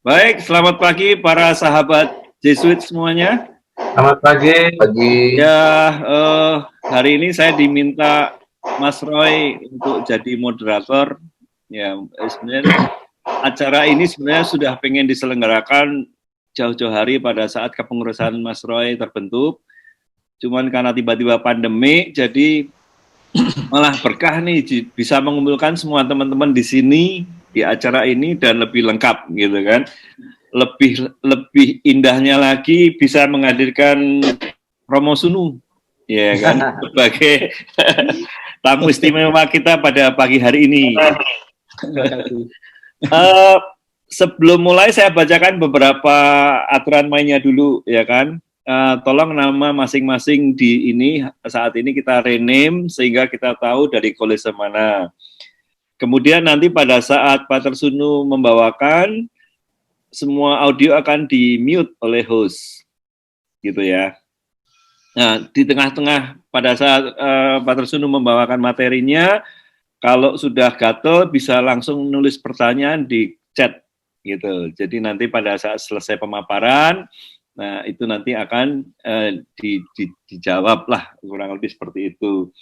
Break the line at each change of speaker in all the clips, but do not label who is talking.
Baik, selamat pagi para sahabat Jesuit semuanya.
Selamat pagi.
Ya, hari ini saya diminta Mas Roy untuk jadi moderator. Ya, sebenarnya acara ini sebenarnya sudah pengen diselenggarakan jauh-jauh hari pada saat kepengurusan Mas Roy terbentuk. Cuman karena tiba-tiba pandemi, jadi malah berkah nih bisa mengumpulkan semua teman-teman di sini di acara ini dan lebih lengkap gitu kan. Lebih indahnya lagi bisa menghadirkan Romo Sunu, ya kan, sebagai tamu istimewa kita pada pagi hari ini. Sebelum mulai saya bacakan beberapa aturan mainnya dulu, ya kan. Tolong nama masing-masing di ini saat ini kita rename sehingga kita tahu dari kolese mana. Kemudian nanti pada saat Pater Sunu membawakan, semua audio akan di-mute oleh host, gitu ya. Nah, di tengah-tengah pada saat Pater Sunu membawakan materinya, kalau sudah gatel bisa langsung nulis pertanyaan di chat, gitu. Jadi nanti pada saat selesai pemaparan, nah itu nanti akan dijawab lah, kurang lebih seperti itu.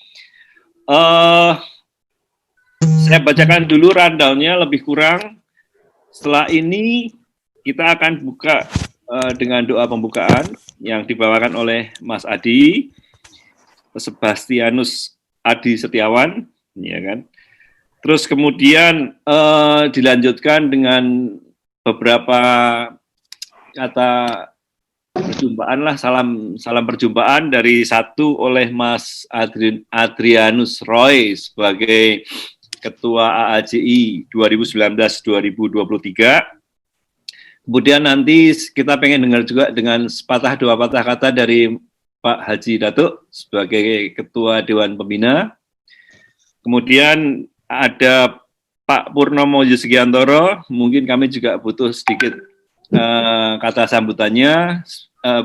Saya bacakan dulu rundown-nya lebih kurang. Setelah ini kita akan buka dengan doa pembukaan yang dibawakan oleh Mas Adi, Sebastianus Adi Setiawan, ya kan. Terus kemudian dilanjutkan dengan beberapa kata perjumpaan lah, salam perjumpaan dari satu oleh Mas Adrianus Roy sebagai Ketua AAJI 2019-2023. Kemudian nanti kita pengen dengar juga dengan sepatah dua patah kata dari Pak Haji Datuk sebagai Ketua Dewan Pembina. Kemudian ada Pak Purnomo Yusgiantoro, mungkin kami juga butuh sedikit kata sambutannya.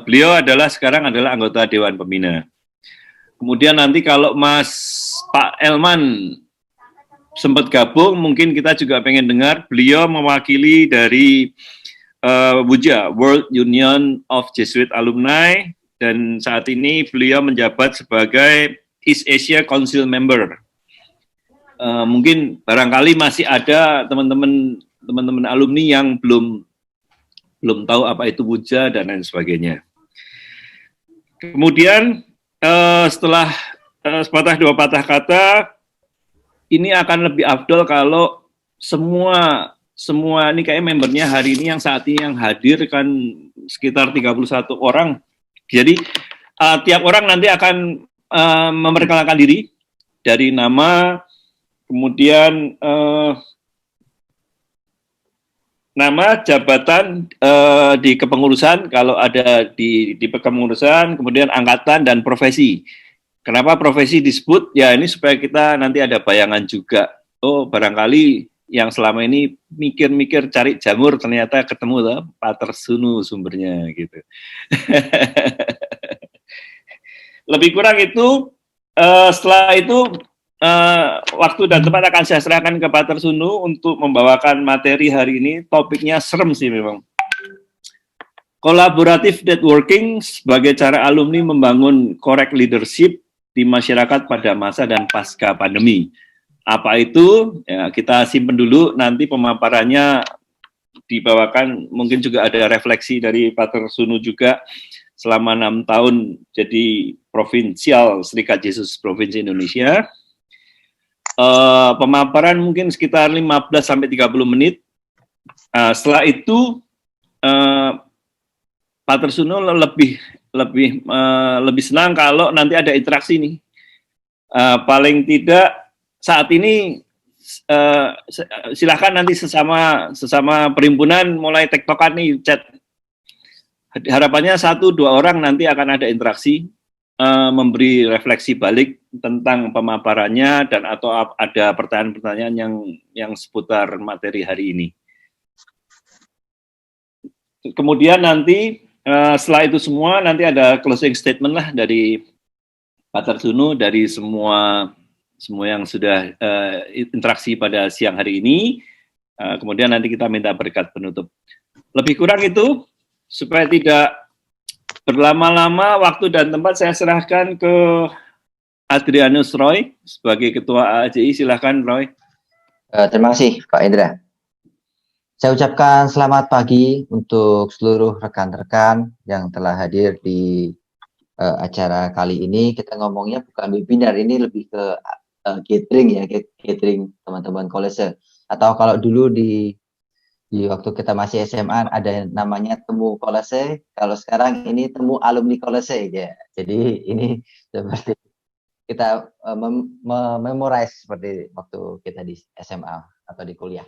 Beliau sekarang adalah anggota Dewan Pembina. Kemudian nanti kalau Pak Elman sempat gabung, mungkin kita juga pengen dengar beliau mewakili dari WUJA, World Union of Jesuit Alumni, dan saat ini beliau menjabat sebagai East Asia Council Member. Mungkin barangkali masih ada teman-teman alumni yang belum tahu apa itu WUJA dan lain sebagainya. Kemudian setelah sepatah dua patah kata, ini akan lebih afdol kalau semua ini kayak membernya hari ini yang saat ini yang hadir kan sekitar 31 orang. Jadi tiap orang nanti akan memperkenalkan diri dari nama, kemudian nama, jabatan di kepengurusan kalau ada di kepengurusan, kemudian angkatan dan profesi. Kenapa profesi disebut? Ya ini supaya kita nanti ada bayangan juga. Oh barangkali yang selama ini mikir-mikir cari jamur ternyata ketemu lah Pater Sunu sumbernya gitu. Lebih kurang itu. Setelah itu waktu dan tempat akan saya serahkan ke Pater Sunu untuk membawakan materi hari ini. Topiknya serem sih memang. Collaborative networking sebagai cara alumni membangun correct leadership di masyarakat pada masa dan pasca pandemi. Apa itu? Ya, kita simpen dulu, nanti pemaparannya dibawakan, mungkin juga ada refleksi dari Pater Sunu juga selama 6 tahun jadi provinsial Serikat Yesus Provinsi Indonesia. Pemaparan mungkin sekitar 15-30 menit. Setelah itu Pater Sunu lebih senang kalau nanti ada interaksi nih. Paling tidak saat ini silahkan nanti sesama perhimpunan mulai tektokan nih chat. Harapannya 1-2 orang nanti akan ada interaksi, memberi refleksi balik tentang pemaparannya dan atau ada pertanyaan-pertanyaan yang seputar materi hari ini. Kemudian nanti setelah itu semua nanti ada closing statement lah dari Pater Sunu, dari semua yang sudah interaksi pada siang hari ini. Kemudian nanti kita minta berkat penutup. Lebih kurang itu, supaya tidak berlama-lama, waktu dan tempat saya serahkan ke Adrianus Roy sebagai Ketua AAJI. Silahkan Roy.
Terima kasih Pak Indra. Saya ucapkan selamat pagi untuk seluruh rekan-rekan yang telah hadir di acara kali ini. Kita ngomongnya bukan webinar, ini lebih ke gathering ya, gathering teman-teman kolese. Atau kalau dulu di waktu kita masih SMA ada namanya temu kolese, kalau sekarang ini temu alumni kolese ya. Jadi ini seperti kita memorize seperti waktu kita di SMA atau di kuliah.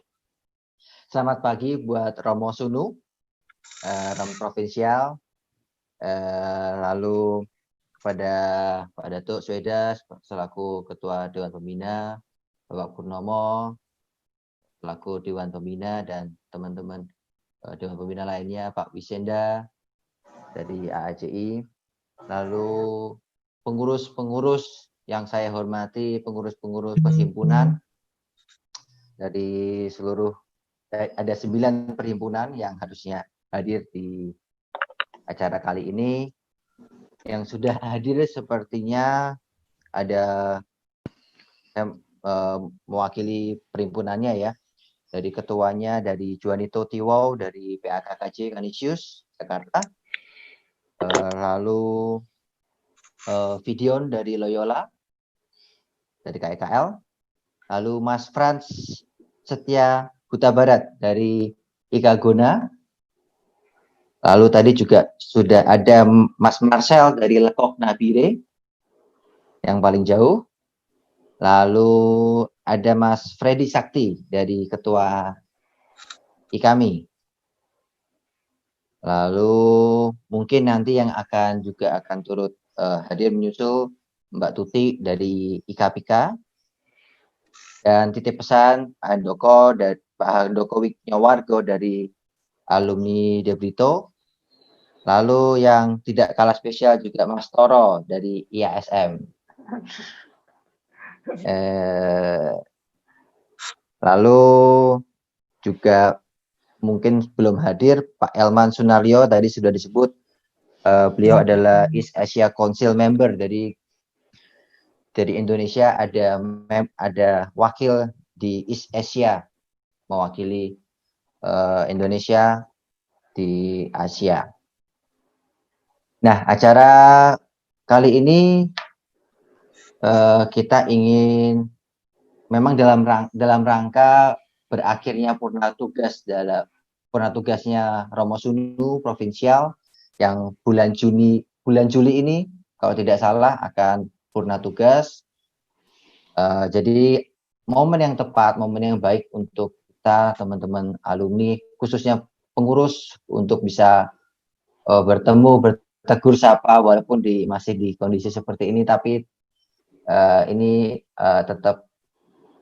Selamat pagi buat Romo Sunu, Romo Provinsial, lalu kepada Pak Datuk Sweda selaku Ketua Dewan Pembina, Bapak Purnomo selaku Dewan Pembina, dan teman-teman Dewan Pembina lainnya, Pak Wisenda dari AAJI, lalu pengurus-pengurus yang saya hormati, pengurus-pengurus perhimpunan dari seluruh, ada 9 perhimpunan yang harusnya hadir di acara kali ini. Yang sudah hadir sepertinya ada mewakili perhimpunannya ya, dari ketuanya dari Juanito Tiwau dari PAKKJ Kanisius Jakarta, lalu Vidion dari Loyola dari KEKL, lalu Mas Frans Setia Huta Barat dari Ikagona, lalu tadi juga sudah ada Mas Marcel dari Lekok Nabire yang paling jauh, lalu ada Mas Freddy Sakti dari Ketua IKAMI, lalu mungkin nanti yang juga akan turut hadir menyusul Mbak Tuti dari IKPK, dan titip pesan Pak Handoko dan Pak Handoko Wijnyowargo dari alumni De Brito. Lalu yang tidak kalah spesial juga Mas Toro dari IASM. Lalu juga mungkin belum hadir Pak Elman Sunaryo, tadi sudah disebut, beliau adalah East Asia Council member dari Indonesia, ada wakil di East Asia mewakili Indonesia di Asia. Nah, acara kali ini kita ingin memang dalam rangka berakhirnya purna tugasnya Romo Sunu Provinsial yang bulan Juli ini kalau tidak salah akan purna tugas. Jadi momen yang tepat, momen yang baik untuk kita teman-teman alumni, khususnya pengurus, untuk bisa bertegur sapa walaupun masih di kondisi seperti ini, tapi ini tetap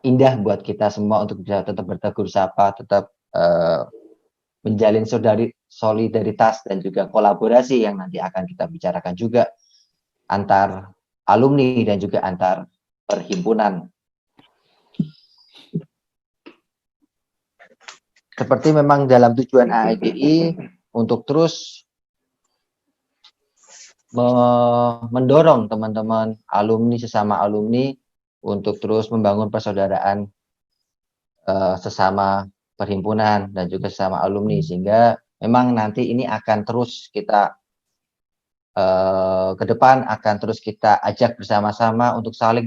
indah buat kita semua untuk bisa tetap bertegur sapa, tetap menjalin solidaritas dan juga kolaborasi yang nanti akan kita bicarakan juga antar alumni dan juga antar perhimpunan. Seperti memang dalam tujuan AAJI untuk terus mendorong teman-teman alumni, sesama alumni, untuk terus membangun persaudaraan sesama perhimpunan dan juga sesama alumni, sehingga memang nanti ini akan terus kita ke depan akan terus kita ajak bersama-sama untuk saling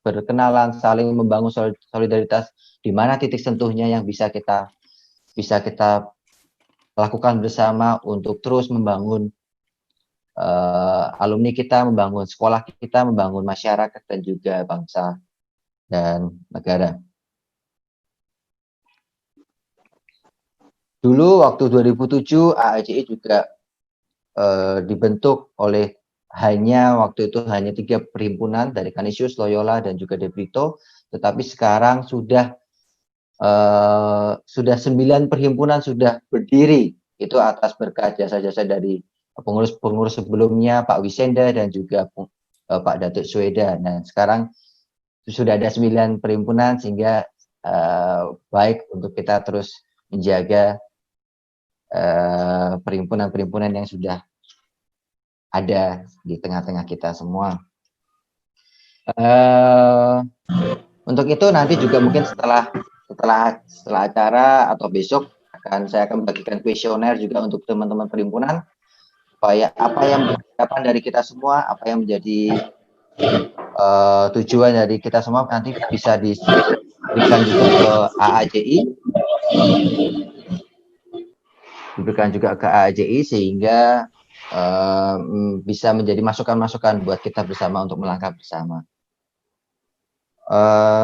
berkenalan, saling membangun solidaritas, di mana titik sentuhnya yang bisa kita lakukan bersama untuk terus membangun alumni kita, membangun sekolah kita, membangun masyarakat dan juga bangsa dan negara. Dulu waktu 2007 AAJI juga dibentuk oleh waktu itu hanya 3 perhimpunan dari Kanisius, Loyola dan juga De Brito, tetapi sekarang sudah 9 perhimpunan sudah berdiri, itu atas berkat jasa-jasa dari pengurus-pengurus sebelumnya, Pak Wisenda dan juga Pak Datuk Sweda. Nah, sekarang sudah ada 9 perhimpunan, sehingga baik untuk kita terus menjaga perhimpunan-perhimpunan yang sudah ada di tengah-tengah kita semua. Untuk itu nanti juga mungkin setelah acara atau besok saya akan membagikan kuesioner juga untuk teman-teman perhimpunan, supaya apa yang menjadi harapan dari kita semua, apa yang menjadi tujuan dari kita semua nanti bisa diberikan juga ke AAJI, sehingga bisa menjadi masukan-masukan buat kita bersama untuk melangkah bersama.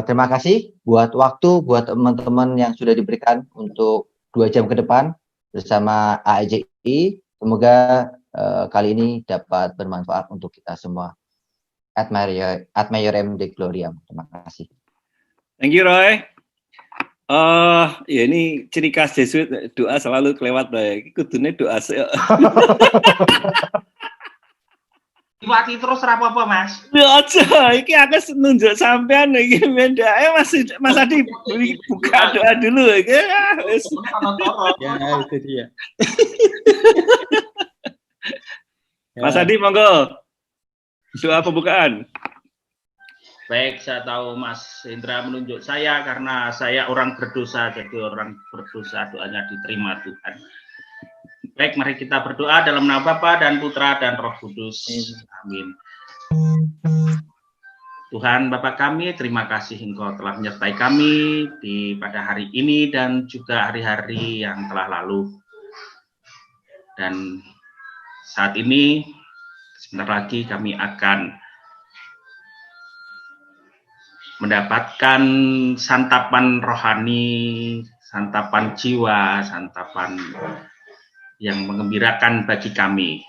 Terima kasih buat teman-teman yang sudah diberikan untuk 2 jam ke depan bersama AAJI. Semoga kali ini dapat bermanfaat untuk kita semua. Ad maiorem Dei gloriam. Terima kasih.
Thank you, Roy. Ya ini ciri khas Jesuit, doa selalu kelewat baik. Kudune doa sih.
Diwati terus apa-apa, Mas.
Ya aja, iki aku nunjuk sampean iki mendae Mas Adi buka doa dulu iki.
Ya, itu dia.
Mas Adi monggo. Doa pembukaan.
Baik, saya tahu Mas Indra menunjuk saya karena saya orang berdosa, jadi orang berdosa doanya diterima Tuhan. Baik, mari kita berdoa dalam nama Bapa dan Putra dan Roh Kudus. Amin. Tuhan Bapa kami, terima kasih Engkau telah menyertai kami pada hari ini dan juga hari-hari yang telah lalu. Dan saat ini, sebentar lagi kami akan mendapatkan santapan rohani, santapan jiwa, santapan yang mengembirakan bagi kami.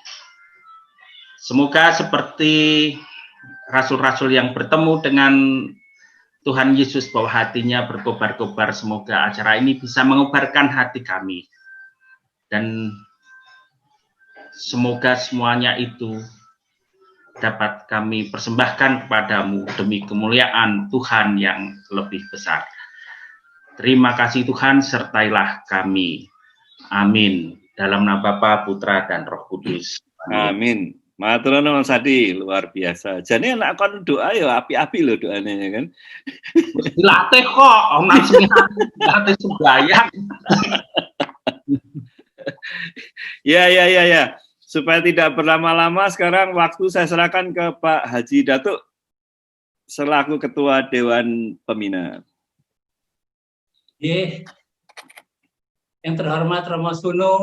Semoga seperti rasul-rasul yang bertemu dengan Tuhan Yesus bahwa hatinya berkobar-kobar, semoga acara ini bisa mengobarkan hati kami. Dan semoga semuanya itu dapat kami persembahkan kepadamu demi kemuliaan Tuhan yang lebih besar. Terima kasih Tuhan, sertailah kami. Amin. Dalam nama Bapa, Putra, dan Roh Kudus.
Amin. Matur nuwun Mas Adi, luar biasa. Jane nek kon doa ya api-api lho doane ya kan.
Dilatih kok, orang dilatih sembahyang.
Ya. Supaya tidak berlama-lama, sekarang waktu saya serahkan ke Pak Haji Datuk selaku Ketua Dewan Pembina.
Yang terhormat Romo Suno,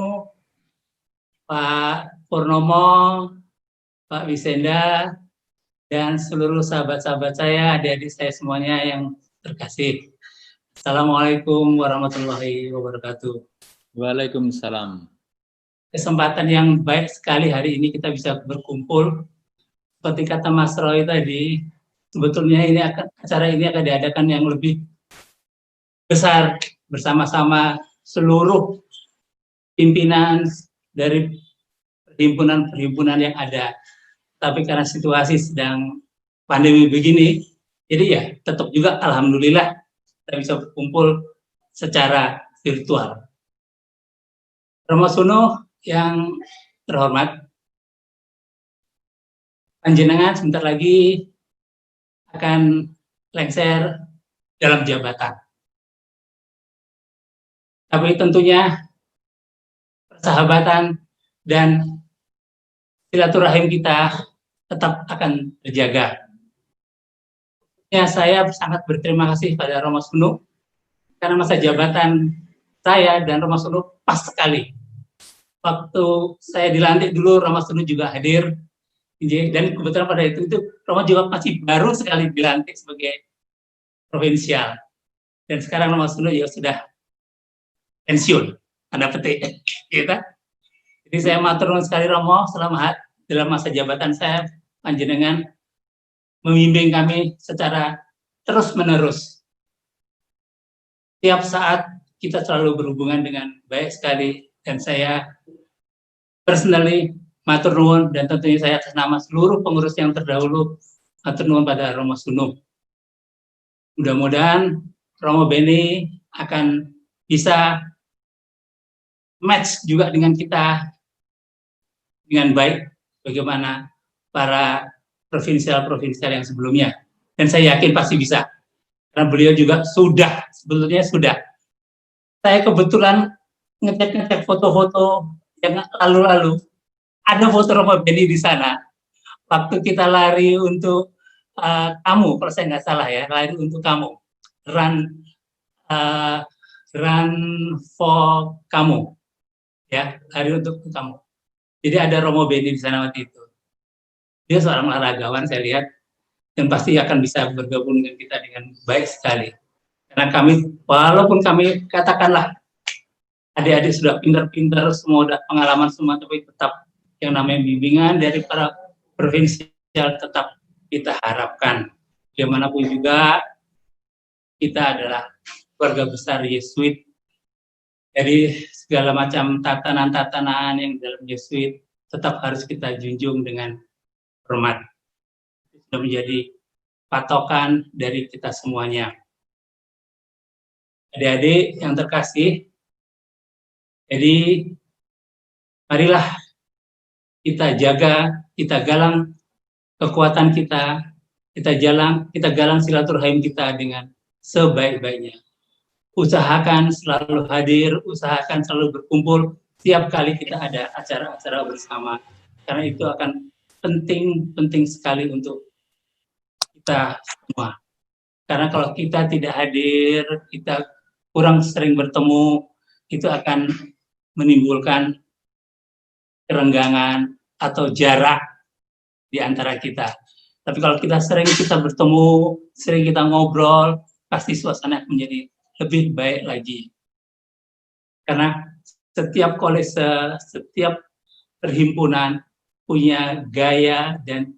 Pak Purnomo, Pak Wisenda, dan seluruh sahabat-sahabat saya, adik-adik saya semuanya yang terkasih. Assalamualaikum warahmatullahi wabarakatuh.
Waalaikumsalam.
Kesempatan yang baik sekali hari ini kita bisa berkumpul. Seperti kata Mas Roy tadi, sebetulnya acara ini akan diadakan yang lebih besar bersama-sama seluruh pimpinan dari perhimpunan-perhimpunan yang ada. Tapi karena situasi sedang pandemi begini, jadi ya tetap juga alhamdulillah kita bisa berkumpul secara virtual. Romo Suno yang terhormat, panjenengan sebentar lagi akan lengser dalam jabatan. Tapi tentunya persahabatan dan silaturahim kita tetap akan terjaga. Ya, saya sangat berterima kasih pada Romo Suno karena masa jabatan saya dan Romo Suno pas sekali. Waktu saya dilantik dulu, Romo Suno juga hadir, dan kebetulan pada itu Romo juga masih baru sekali dilantik sebagai provinsial, dan sekarang Romo Suno juga sudah pensiun, tanda petik, gitu. Jadi saya matur nuwun sekali Romo, selama dalam masa jabatan saya, panjenengan membimbing kami secara terus-menerus. Tiap saat kita selalu berhubungan dengan baik sekali, dan saya personally matur nuwun, dan tentunya saya atas nama seluruh pengurus yang terdahulu matur nuwun pada Romo Suno. Mudah-mudahan Romo Beni akan bisa match juga dengan kita dengan baik bagaimana para provinsial yang sebelumnya. Dan saya yakin pasti bisa. Karena beliau juga sebetulnya sudah. Saya kebetulan ngecek foto-foto yang lalu-lalu. Ada foto Romo Beni di sana. Waktu kita lari untuk kamu, kalau saya nggak salah ya, lari untuk kamu. Run for kamu. Ya, lari untuk kamu. Jadi ada Romo Beni di sana waktu itu. Dia seorang olahragawan, saya lihat, dan pasti akan bisa bergabung dengan kita dengan baik sekali. Karena kami, walaupun kami katakanlah adik-adik sudah pintar-pintar, semua udah pengalaman semua, tapi tetap yang namanya bimbingan dari para provinsial tetap kita harapkan. Bagaimanapun juga kita adalah keluarga besar Yesuit. Jadi segala macam tatanan-tatanan yang dalam Yesuit tetap harus kita junjung dengan hormat. Itu sudah menjadi patokan dari kita semuanya. Adik-adik yang terkasih, jadi marilah kita jaga, kita galang kekuatan kita galang silaturahim kita dengan sebaik-baiknya. Usahakan selalu hadir, usahakan selalu berkumpul setiap kali kita ada acara-acara bersama. Karena itu akan penting sekali untuk kita semua. Karena kalau kita tidak hadir, kita kurang sering bertemu, itu akan menimbulkan kerenggangan atau jarak di antara kita. Tapi kalau kita sering bertemu, sering kita ngobrol, pasti suasana menjadi lebih baik lagi. Karena setiap kolese, setiap perhimpunan punya gaya dan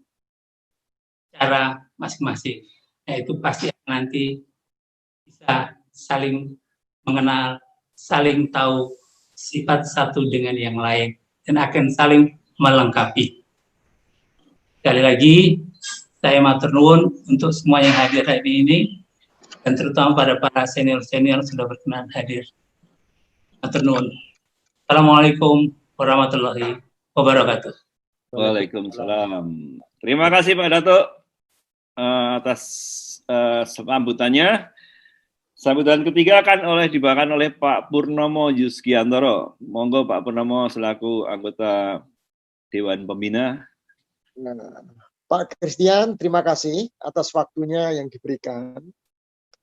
cara masing-masing. Nah, itu pasti nanti bisa saling mengenal, saling tahu sifat satu dengan yang lain, dan akan saling melengkapi. Sekali lagi, saya matur nuwun untuk semua yang hadir hari ini, dan terutama pada para senior-senior sudah berkenan hadir. Matur nuwun. Assalamualaikum warahmatullahi wabarakatuh.
Waalaikumsalam. Terima kasih Pak Datuk atas sambutannya. Sambutan ketiga akan dibawakan oleh Pak Purnomo Yuskiantoro. Monggo Pak Purnomo selaku anggota Dewan Pembina.
Pak Christian, terima kasih atas waktunya yang diberikan.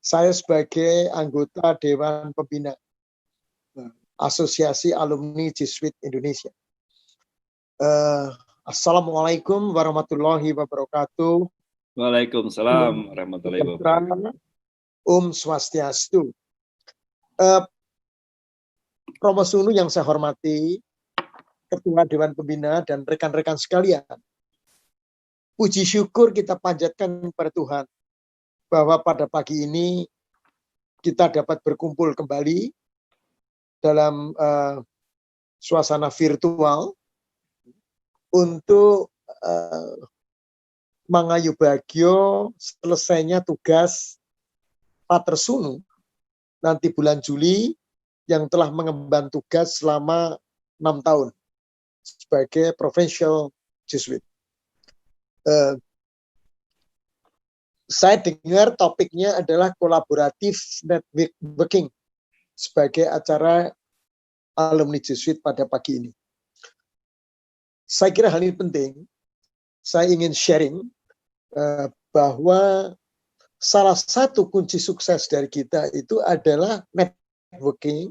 Saya sebagai anggota Dewan Pembina Asosiasi Alumni Jesuit Indonesia. Assalamualaikum warahmatullahi wabarakatuh.
Waalaikumsalam warahmatullahi wabarakatuh.
Swastiastu. Romo Sunu yang saya hormati, Ketua Dewan Pembina dan rekan-rekan sekalian. Puji syukur kita panjatkan kepada Tuhan bahwa pada pagi ini kita dapat berkumpul kembali dalam suasana virtual untuk mangayu bagio selesainya tugas Pater Sunu nanti bulan Juli yang telah mengemban tugas selama 6 tahun sebagai Provincial Jesuit. Saya dengar topiknya adalah kolaboratif networking sebagai acara alumni Jesuit pada pagi ini. Saya kira hal ini penting. Saya ingin sharing bahwa salah satu kunci sukses dari kita itu adalah networking,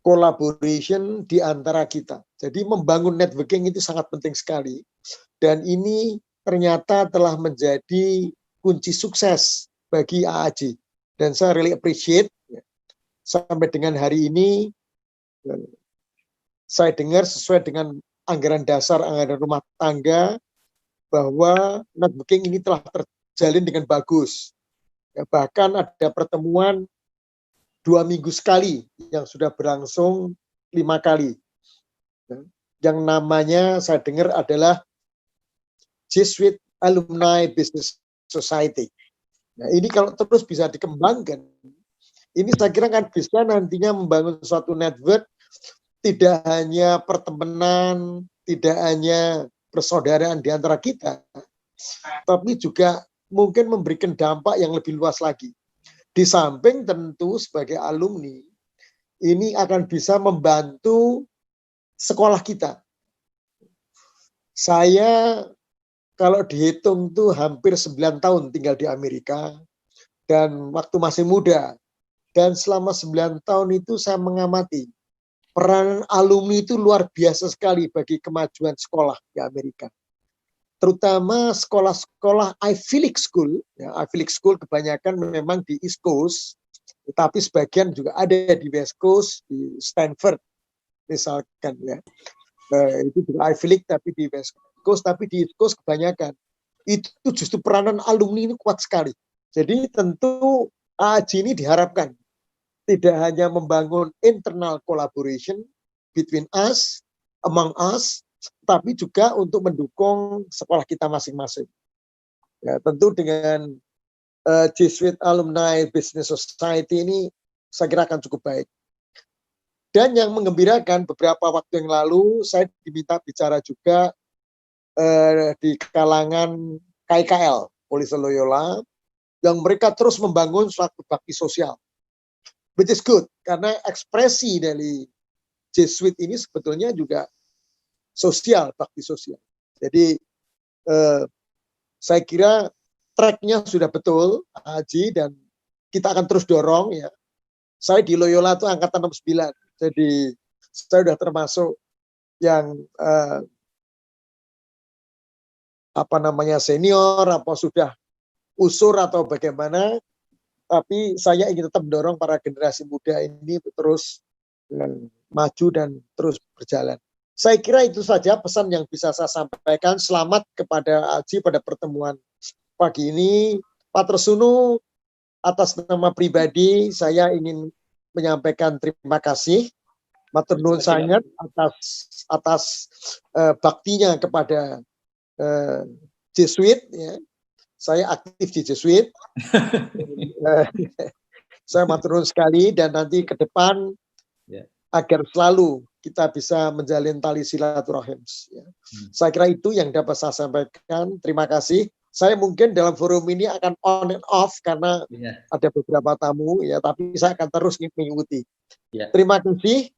collaboration di antara kita. Jadi membangun networking itu sangat penting sekali. Dan ini ternyata telah menjadi kunci sukses bagi AAJ. Dan saya really appreciate sampai dengan hari ini saya dengar sesuai dengan anggaran dasar anggaran rumah tangga bahwa networking ini telah terjalin dengan bagus. Ya, bahkan ada pertemuan 2 minggu sekali yang sudah berlangsung 5 kali. Ya, yang namanya saya dengar adalah Jesuit Alumni Business Society. Nah, ini kalau terus bisa dikembangkan, ini saya kira kan bisa nantinya membangun suatu network tidak hanya pertemanan, tidak hanya persaudaraan di antara kita, tapi juga mungkin memberikan dampak yang lebih luas lagi. Di samping tentu sebagai alumni, ini akan bisa membantu sekolah kita. Saya kalau dihitung tuh hampir 9 tahun tinggal di Amerika, dan waktu masih muda. Dan selama 9 tahun itu saya mengamati peran alumni itu luar biasa sekali bagi kemajuan sekolah di Amerika. Terutama sekolah-sekolah Ivy League School. Ya, Ivy League School kebanyakan memang di East Coast, tetapi sebagian juga ada di West Coast, di Stanford misalkan ya. Itu juga Ivy League tapi di West Coast, tapi di East Coast kebanyakan. Itu justru peranan alumni ini kuat sekali. Jadi tentu AAJ ini diharapkan tidak hanya membangun internal collaboration between us, among us, tapi juga untuk mendukung sekolah kita masing-masing. Ya, tentu dengan Jesuit Alumni Business Society ini saya kira akan cukup baik. Dan yang menggembirakan, beberapa waktu yang lalu saya diminta bicara juga di kalangan KIKL, Polisi Loyola, yang mereka terus membangun suatu bakti sosial. Which is good, karena ekspresi dari Jesuit ini sebetulnya juga sosial, bakti sosial. Jadi saya kira tracknya sudah betul, Haji, dan kita akan terus dorong ya. Saya di Loyola itu angkatan 69, jadi saya sudah termasuk yang senior, apa sudah usur atau bagaimana. Tapi saya ingin tetap mendorong para generasi muda ini terus maju dan terus berjalan. Saya kira itu saja pesan yang bisa saya sampaikan. Selamat kepada Aji pada pertemuan pagi ini. Pak Tersunu, atas nama pribadi saya ingin menyampaikan terima kasih. Matur nuwun sangat atas baktinya kepada Jesuit. Ya. Saya aktif di Jesuit. Saya matur nuwun sekali, dan nanti ke depan agar selalu kita bisa menjalin tali silaturahim. Ya. Saya kira itu yang dapat saya sampaikan. Terima kasih. Saya mungkin dalam forum ini akan on and off karena ada beberapa tamu ya, tapi saya akan terus mengikuti. Terima kasih.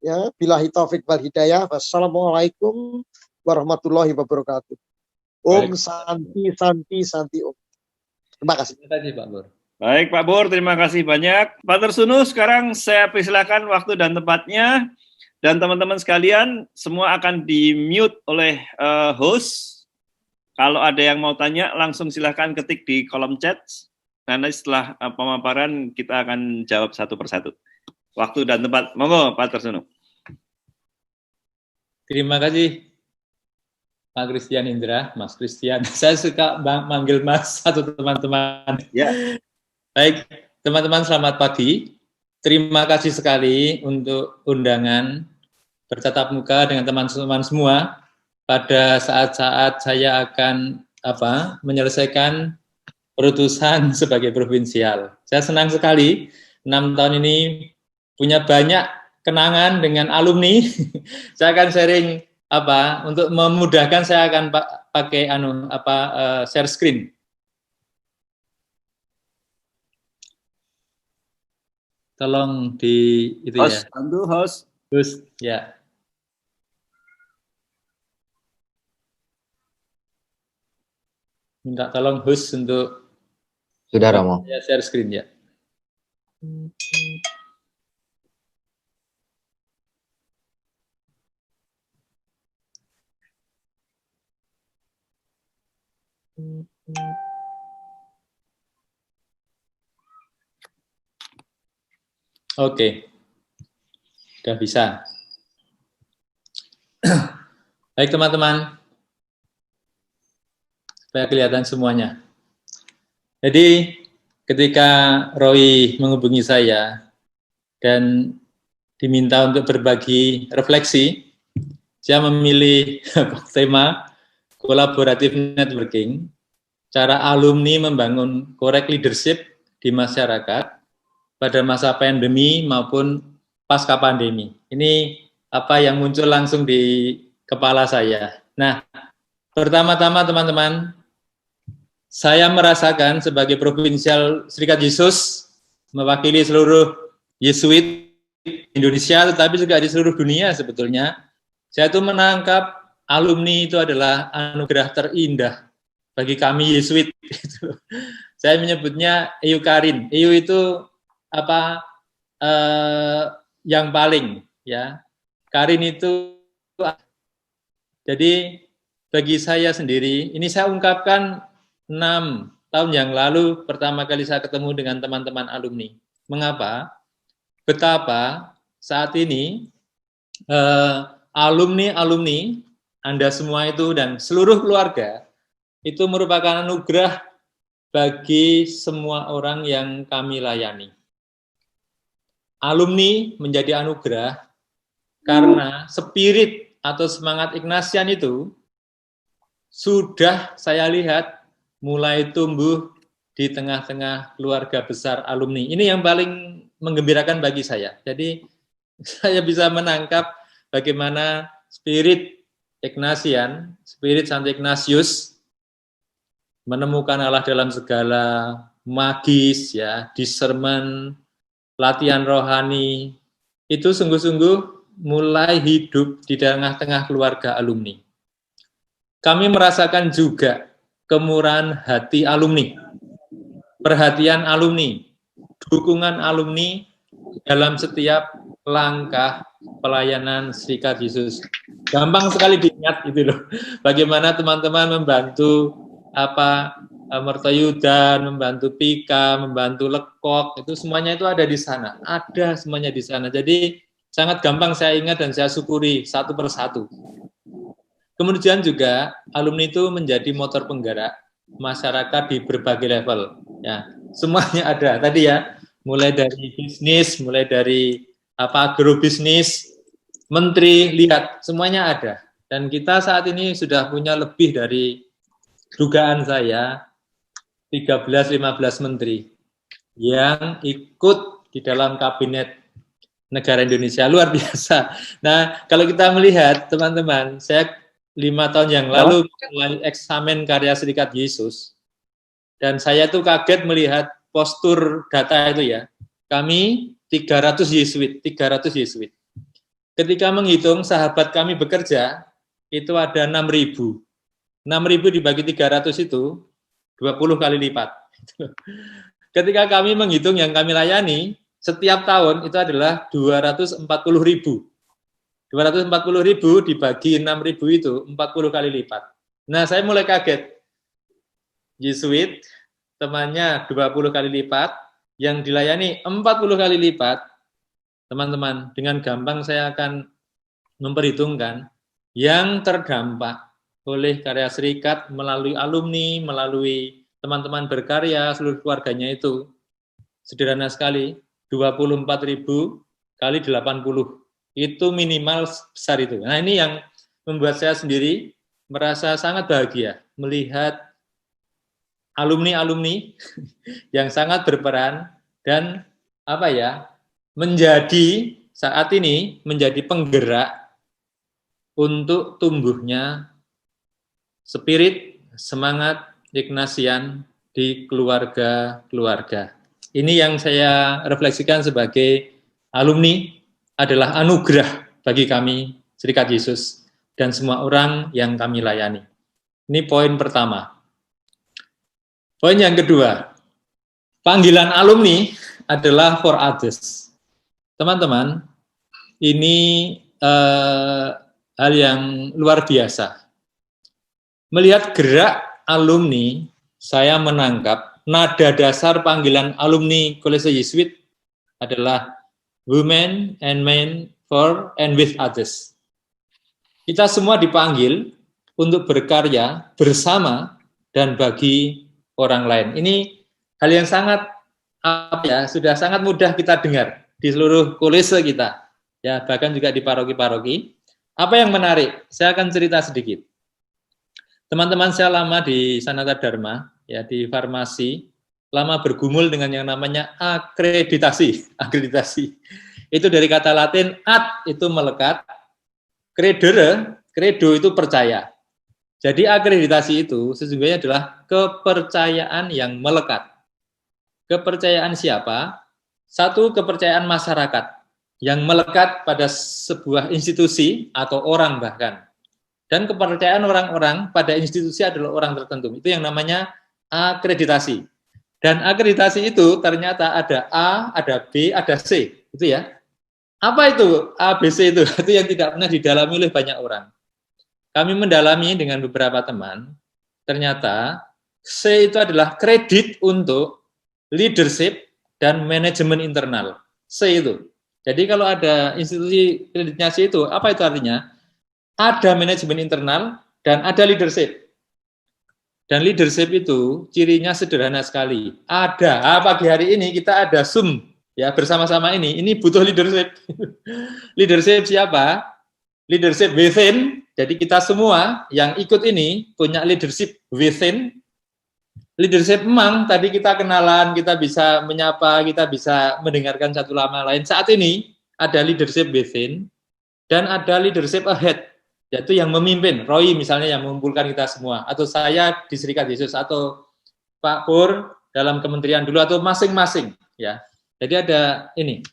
Ya, billahi taufik wal hidayah. Wassalamualaikum warahmatullahi wabarakatuh. Om Santi Santi Santi Om. Terima kasih.
Terima kasih Pak Bur.
Baik Pak Bur, terima kasih banyak. Pak Tersunu, sekarang saya persilakan waktu dan tempatnya, dan teman-teman sekalian semua akan di-mute oleh host. Kalau ada yang mau tanya, langsung silakan ketik di kolom chat. Nanti setelah pemaparan kita akan jawab satu persatu. Waktu dan tempat, monggo Pak Tersunu.
Terima kasih Pak Christian Indra, Mas Christian. Saya suka manggil Mas satu teman-teman.
Ya.
Baik, teman-teman selamat pagi. Terima kasih sekali untuk undangan bertatap muka dengan teman-teman semua pada saat-saat saya akan menyelesaikan perutusan sebagai provinsial. Saya senang sekali 6 tahun ini punya banyak kenangan dengan alumni. Saya akan sharing untuk memudahkan, saya akan pakai share screen. Tolong di itu
host,
ya.
Bantu host.
Host, ya. Minta tolong host untuk
sudah Romo.
Ya, share screen ya. Oke, sudah bisa. Baik teman-teman, supaya kelihatan semuanya. Jadi ketika Roy menghubungi saya dan diminta untuk berbagi refleksi, saya memilih tema kolaboratif networking, cara alumni membangun correct leadership di masyarakat pada masa pandemi maupun pasca pandemi. Ini apa yang muncul langsung di kepala saya. Nah, pertama-tama teman-teman, saya merasakan sebagai Provinsial Serikat Yesus, mewakili seluruh Yesuit Indonesia, tetapi juga di seluruh dunia sebetulnya, saya itu menangkap alumni itu adalah anugerah terindah bagi kami Yesuit. Saya menyebutnya Eukarin. Eu itu apa? Yang paling, ya. Karin itu. Jadi bagi saya sendiri, ini saya ungkapkan 6 tahun yang lalu pertama kali saya ketemu dengan teman-teman alumni. Mengapa? Betapa saat ini alumni Anda semua itu dan seluruh keluarga itu merupakan anugerah bagi semua orang yang kami layani. Alumni menjadi anugerah karena spirit atau semangat Ignatian itu sudah saya lihat mulai tumbuh di tengah-tengah keluarga besar alumni. Ini yang paling menggembirakan bagi saya. Jadi saya bisa menangkap bagaimana spirit Ignatian, spirit Santo Ignatius menemukan Allah dalam segala magis, ya, discernment, latihan rohani, itu sungguh-sungguh mulai hidup di tengah-tengah keluarga alumni. Kami merasakan juga kemurahan hati alumni, perhatian alumni, dukungan alumni dalam setiap langkah pelayanan Serikat Yesus. Gampang sekali diingat itu loh. Bagaimana teman-teman membantu Mertoyudan, membantu Pika, membantu Lekok, itu semuanya itu ada di sana. Ada semuanya di sana. Jadi sangat gampang saya ingat dan saya syukuri satu persatu. Kemudian juga alumni itu menjadi motor penggerak masyarakat di berbagai level. Ya, semuanya ada. Tadi ya, mulai dari bisnis, mulai dari agrobisnis, menteri, lihat semuanya ada. Dan kita saat ini sudah punya lebih dari dugaan saya 13-15 menteri yang ikut di dalam kabinet negara Indonesia, luar biasa. Nah, kalau kita melihat teman-teman, saya 5 tahun yang lalu mulai eksamen karya Serikat Yesus, dan saya tuh kaget melihat postur data itu ya. Kami 300 Yesuit. Ketika menghitung sahabat kami bekerja, itu ada 6.000. 6.000 dibagi 300 itu 20 kali lipat. Ketika kami menghitung yang kami layani, setiap tahun itu adalah 240.000. 240.000 dibagi 6.000 itu 40 kali lipat. Nah, saya mulai kaget. Yesuit, temannya 20 kali lipat, yang dilayani 40 kali lipat. Teman-teman, dengan gampang saya akan memperhitungkan yang terdampak oleh karya serikat melalui alumni, melalui teman-teman berkarya, seluruh keluarganya itu sederhana sekali, 24.000 kali 80. Itu minimal besar itu. Nah, ini yang membuat saya sendiri merasa sangat bahagia melihat alumni-alumni yang sangat berperan dan menjadi saat ini menjadi penggerak untuk tumbuhnya spirit, semangat Ignatian di keluarga-keluarga. Ini yang saya refleksikan sebagai alumni adalah anugerah bagi kami, Serikat Yesus, dan semua orang yang kami layani. Ini poin pertama. Poin yang kedua, panggilan alumni adalah for others. Teman-teman, ini hal yang luar biasa. Melihat gerak alumni, saya menangkap nada dasar panggilan alumni Kolese Yesuit adalah women and men for and with others. Kita semua dipanggil untuk berkarya bersama dan bagi orang lain. Ini hal yang sangat sudah sangat mudah kita dengar di seluruh kolese kita, ya, bahkan juga di paroki-paroki. Apa yang menarik? Saya akan cerita sedikit. Teman-teman, saya lama di Sanata Dharma, ya, di farmasi, lama bergumul dengan yang namanya akreditasi. Itu dari kata Latin ad, itu melekat, credo itu percaya. Jadi akreditasi itu sesungguhnya adalah kepercayaan yang melekat. Kepercayaan siapa? Satu, kepercayaan masyarakat yang melekat pada sebuah institusi atau orang bahkan. Dan kepercayaan orang-orang pada institusi adalah orang tertentu. Itu yang namanya akreditasi. Dan akreditasi itu ternyata ada A, ada B, ada C. Itu ya. Apa itu A, B, C itu? Itu yang tidak pernah didalami oleh banyak orang. Kami mendalami dengan beberapa teman. Ternyata C itu adalah kredit untuk leadership dan manajemen internal. C itu. Jadi kalau ada institusi kreditnya C itu, apa itu artinya? Ada manajemen internal dan ada leadership. Dan leadership itu cirinya sederhana sekali. Ada, pagi hari ini kita ada Zoom ya bersama-sama ini butuh leadership. Leadership siapa? Leadership within. Jadi kita semua yang ikut ini punya leadership within. Leadership memang tadi kita kenalan, kita bisa menyapa, kita bisa mendengarkan satu sama lain. Saat ini ada leadership within dan ada leadership ahead. Yaitu yang memimpin, Roy misalnya yang mengumpulkan kita semua, atau saya di Serikat Yesus, atau Pak Pur dalam kementerian dulu, atau masing-masing, ya. Jadi ada ini.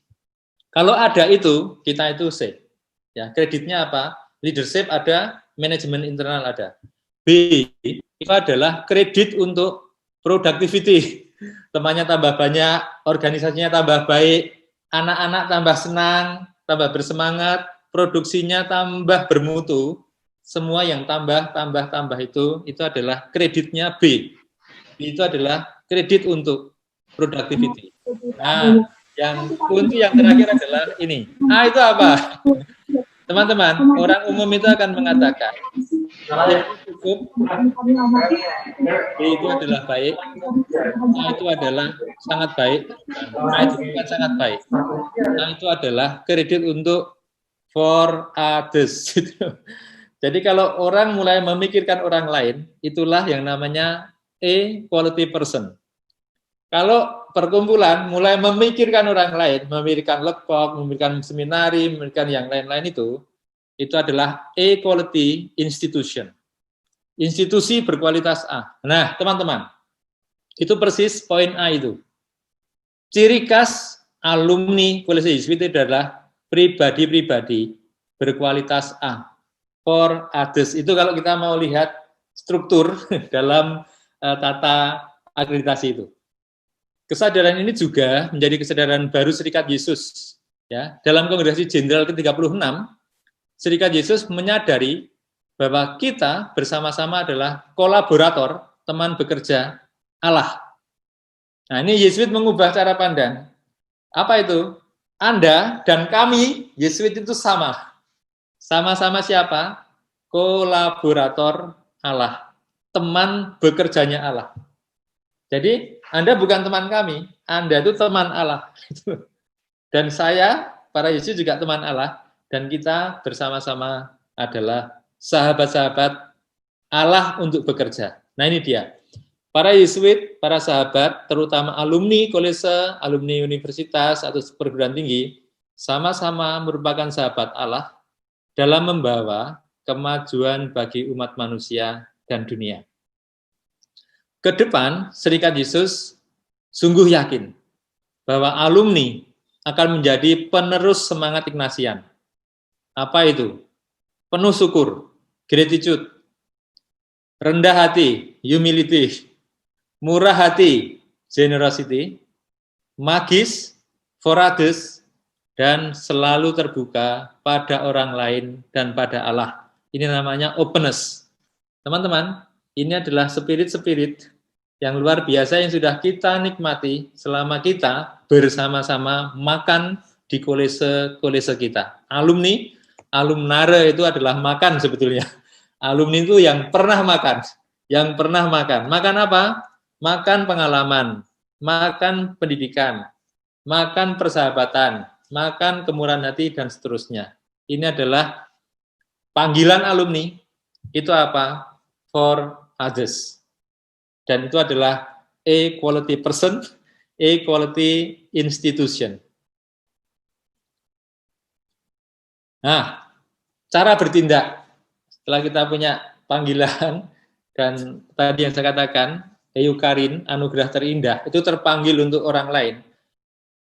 Kalau ada itu, kita itu C. Ya, kreditnya apa? Leadership ada, manajemen internal ada. B itu adalah kredit untuk productivity. Temannya tambah banyak, organisasinya tambah baik, anak-anak tambah senang, tambah bersemangat, produksinya tambah bermutu, semua yang tambah itu adalah kreditnya B. B itu adalah kredit untuk productivity. Nah, yang kunci yang terakhir adalah ini. A itu apa? Teman-teman, orang umum itu akan mengatakan A cukup, B itu adalah baik, A itu adalah sangat baik, A itu bukan sangat baik. A itu adalah kredit untuk for others. Jadi kalau orang mulai memikirkan orang lain, itulah yang namanya quality person. Kalau perkumpulan mulai memikirkan orang lain, memikirkan lekok, memikirkan seminari, memikirkan yang lain-lain itu adalah quality institution. Institusi berkualitas A. Nah, teman-teman, itu persis poin A itu. Ciri khas alumni Kolese Yesuit adalah pribadi-pribadi berkualitas A, for others. Itu kalau kita mau lihat struktur dalam tata akreditasi itu. Kesadaran ini juga menjadi kesadaran baru Serikat Yesus. Ya, dalam Kongregasi Jenderal ke-36, Serikat Yesus menyadari bahwa kita bersama-sama adalah kolaborator, teman bekerja Allah. Nah, ini Yesuit mengubah cara pandang. Apa itu? Anda dan kami, Yesuit itu sama. Sama-sama siapa? Kolaborator Allah. Teman bekerjanya Allah. Jadi, Anda bukan teman kami, Anda itu teman Allah. Dan saya, para Yesus juga teman Allah, dan kita bersama-sama adalah sahabat-sahabat Allah untuk bekerja. Nah, ini dia. Para Yesuit, para sahabat, terutama alumni kolese, alumni universitas atau perguruan tinggi, sama-sama merupakan sahabat Allah dalam membawa kemajuan bagi umat manusia dan dunia. Ke depan, Serikat Yesus sungguh yakin bahwa alumni akan menjadi penerus semangat Ignatian. Apa itu? Penuh syukur, gratitude, rendah hati, humility, murah hati, generosity, magis, for others, dan selalu terbuka pada orang lain dan pada Allah. Ini namanya openness. Teman-teman, ini adalah spirit-spirit yang luar biasa yang sudah kita nikmati selama kita bersama-sama makan di kolese kita. Alumnare itu adalah makan sebetulnya. Alumni itu yang pernah makan. Makan apa? Makan pengalaman, makan pendidikan, makan persahabatan, makan kemurahan hati, dan seterusnya. Ini adalah panggilan alumni. Itu apa? For others. Dan itu adalah quality person, quality institution. Nah, cara bertindak. Setelah kita punya panggilan, dan tadi yang saya katakan, Eukarin, anugerah terindah, itu terpanggil untuk orang lain.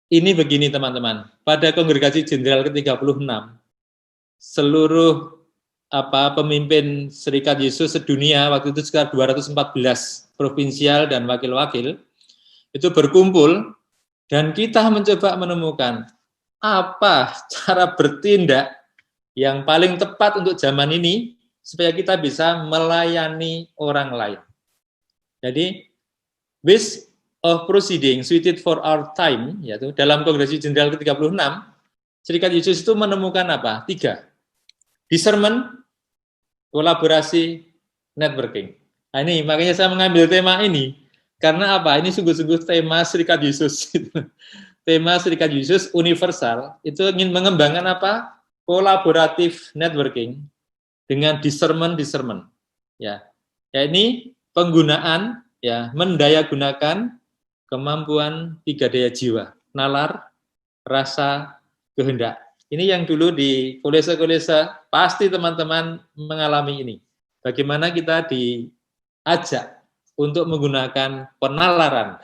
Ini begini teman-teman, pada Kongregasi Jenderal ke-36, seluruh pemimpin Serikat Yesus sedunia, waktu itu sekitar 214 provinsial dan wakil-wakil, itu berkumpul, dan kita mencoba menemukan apa cara bertindak yang paling tepat untuk zaman ini, supaya kita bisa melayani orang lain. Jadi, ways of proceeding suited for our time, yaitu dalam Kongregasi Jenderal ke-36, Serikat Yesus itu menemukan apa? 3. Discernment, kolaborasi, networking. Nah ini, makanya saya mengambil tema ini, karena apa? Ini sungguh-sungguh tema Serikat Yesus. Tema Serikat Yesus universal, itu ingin mengembangkan apa? Kolaboratif networking, dengan discernment. Ya. Ini penggunaan, ya, mendayagunakan kemampuan 3 daya jiwa, nalar, rasa, kehendak. Ini yang dulu di kolese-kolese pasti teman-teman mengalami ini. Bagaimana kita diajak untuk menggunakan penalaran,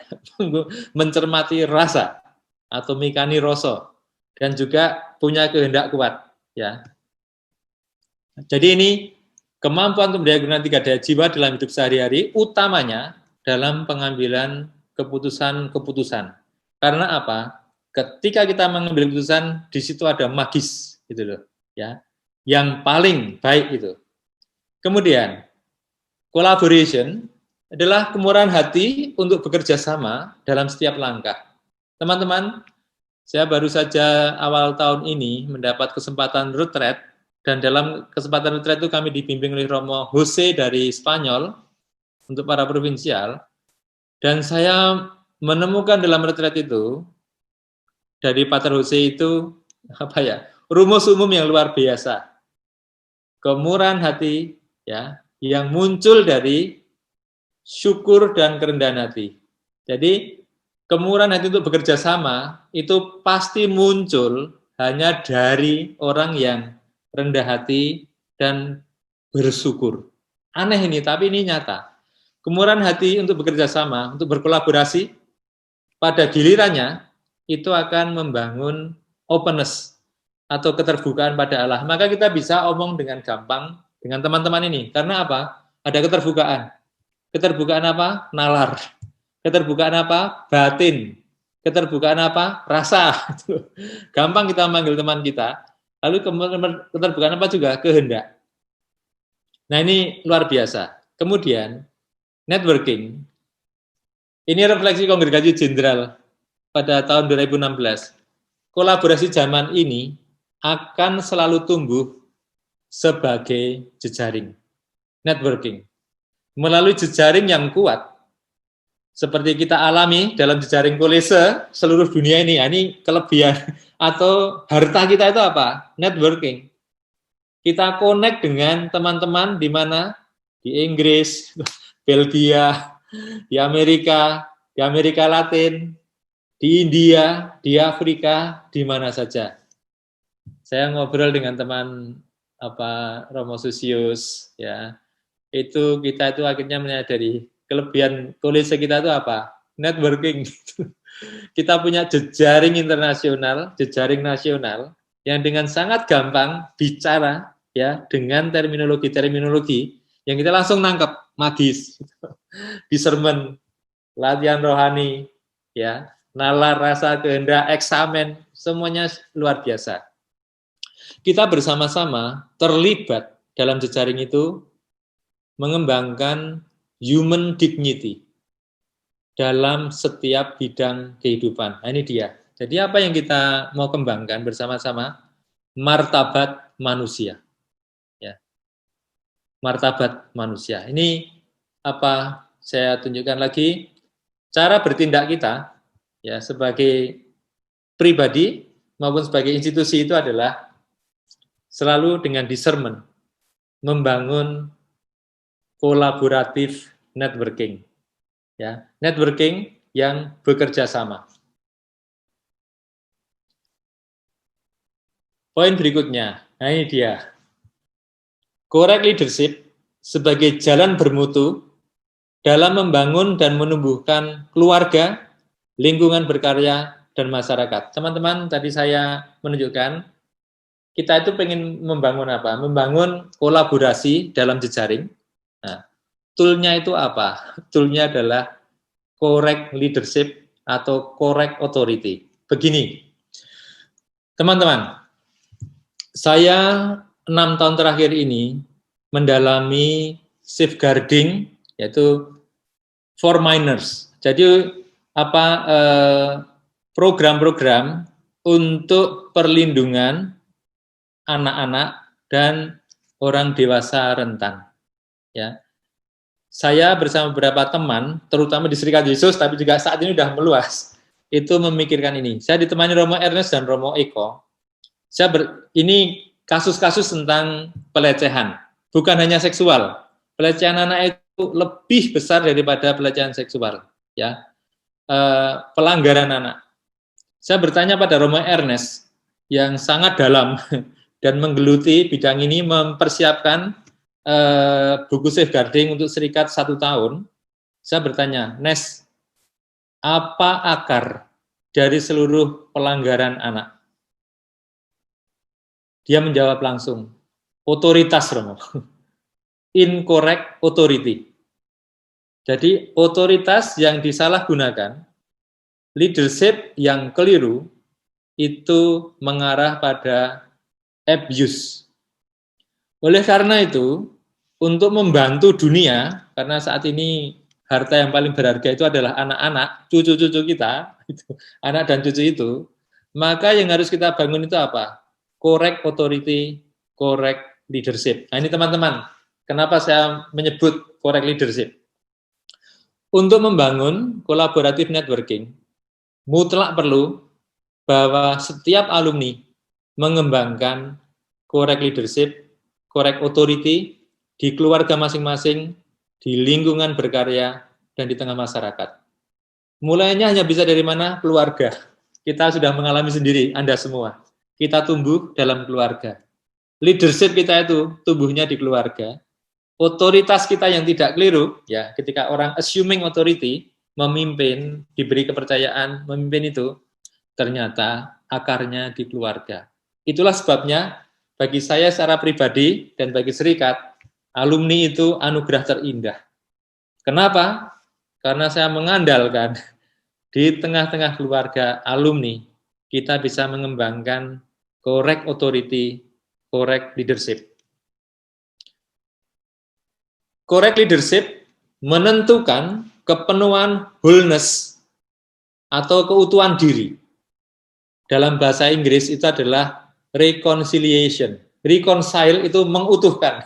mencermati rasa atau mikani roso, dan juga punya kehendak kuat, ya. Jadi ini kemampuan untuk mendayagunakan 3 daya jiwa dalam hidup sehari-hari, utamanya dalam pengambilan keputusan-keputusan. Karena apa? Ketika kita mengambil keputusan, di situ ada magis, gitu loh, ya. Yang paling baik itu. Kemudian, collaboration adalah kemurahan hati untuk bekerja sama dalam setiap langkah. Teman-teman, saya baru saja awal tahun ini mendapat kesempatan retret, dan dalam kesempatan retret itu kami dibimbing oleh Romo Jose dari Spanyol untuk para provinsial, dan saya menemukan dalam retret itu dari Pater Jose itu rumus umum yang luar biasa, kemurahan hati, ya, yang muncul dari syukur dan kerendahan hati. Jadi kemurahan hati untuk bekerja sama itu pasti muncul hanya dari orang yang rendah hati dan bersyukur. Aneh ini, tapi ini nyata. Kemurahan hati untuk bekerja sama, untuk berkolaborasi, pada gilirannya itu akan membangun openness atau keterbukaan pada Allah. Maka kita bisa omong dengan gampang dengan teman-teman ini. Karena apa? Ada keterbukaan. Keterbukaan apa? Nalar. Keterbukaan apa? Batin. Keterbukaan apa? Rasa. Gampang kita manggil teman kita. Lalu keterbukaan apa juga? Kehendak. Nah ini luar biasa. Kemudian, networking. Ini refleksi Kongregasi Jenderal pada tahun 2016. Kolaborasi zaman ini akan selalu tumbuh sebagai jejaring. Networking. Melalui jejaring yang kuat, seperti kita alami dalam jejaring kolese seluruh dunia ini, ini kelebihan atau harta kita itu apa? Networking. Kita connect dengan teman-teman di mana? Di Inggris, Belgia, di Amerika Latin, di India, di Afrika, di mana saja. Saya ngobrol dengan teman Romo Susius, ya. Itu kita itu akhirnya menyadari kelebihan kolese kita itu apa? Networking. Kita punya jejaring internasional, jejaring nasional, yang dengan sangat gampang bicara, ya, dengan terminologi yang kita langsung nangkep, magis, discernment, latihan rohani, ya, nalar, rasa, kehendak, eksamen, semuanya luar biasa. Kita bersama-sama terlibat dalam jejaring itu, mengembangkan human dignity dalam setiap bidang kehidupan. Nah, ini dia. Jadi apa yang kita mau kembangkan bersama-sama? Martabat manusia. Ya. Martabat manusia. Ini apa saya tunjukkan lagi cara bertindak kita, ya, sebagai pribadi maupun sebagai institusi itu adalah selalu dengan discernment, membangun kolaboratif networking. Ya, networking yang bekerja sama. Poin berikutnya, nah ini dia. correct leadership sebagai jalan bermutu dalam membangun dan menumbuhkan keluarga, lingkungan berkarya, dan masyarakat. Teman-teman, tadi saya menunjukkan, kita itu pengen membangun apa? Membangun kolaborasi dalam jejaring. Nah, tool-nya itu apa? Tool-nya adalah correct leadership atau correct authority. Begini, teman-teman, saya 6 tahun terakhir ini mendalami safeguarding, yaitu for minors. Jadi program-program untuk perlindungan anak-anak dan orang dewasa rentan. Ya, saya bersama beberapa teman, terutama di Serikat Yesus, tapi juga saat ini sudah meluas, itu memikirkan ini. Saya ditemani Romo Ernest dan Romo Eko. Ini kasus-kasus tentang pelecehan, bukan hanya seksual. Pelecehan anak itu lebih besar daripada pelecehan seksual, ya. Pelanggaran anak. Saya bertanya pada Romo Ernest yang sangat dalam dan menggeluti bidang ini, mempersiapkan buku safeguarding untuk Serikat 1 tahun. Saya bertanya, Nes, apa akar dari seluruh pelanggaran anak? Dia menjawab langsung, otoritas, Romo. Incorrect authority. Jadi otoritas yang disalahgunakan, leadership yang keliru, itu mengarah pada abuse. Oleh karena itu, untuk membantu dunia, karena saat ini harta yang paling berharga itu adalah anak-anak, cucu-cucu kita, anak dan cucu itu, maka yang harus kita bangun itu apa? Correct authority, correct leadership. Nah ini teman-teman, kenapa saya menyebut correct leadership? Untuk membangun collaborative networking, mutlak perlu bahwa setiap alumni mengembangkan correct leadership, correct authority di keluarga masing-masing, di lingkungan berkarya, dan di tengah masyarakat. Mulainya hanya bisa dari mana? Keluarga. Kita sudah mengalami sendiri, Anda semua. Kita tumbuh dalam keluarga. Leadership kita itu tumbuhnya di keluarga. Otoritas kita yang tidak keliru, ya, ketika orang assuming authority, memimpin, diberi kepercayaan, memimpin itu, ternyata akarnya di keluarga. Itulah sebabnya, bagi saya secara pribadi dan bagi Serikat, alumni itu anugerah terindah. Kenapa? Karena saya mengandalkan di tengah-tengah keluarga alumni, kita bisa mengembangkan correct authority, correct leadership. Correct leadership menentukan kepenuhan wholeness atau keutuhan diri. Dalam bahasa Inggris itu adalah reconciliation. Reconcile itu mengutuhkan.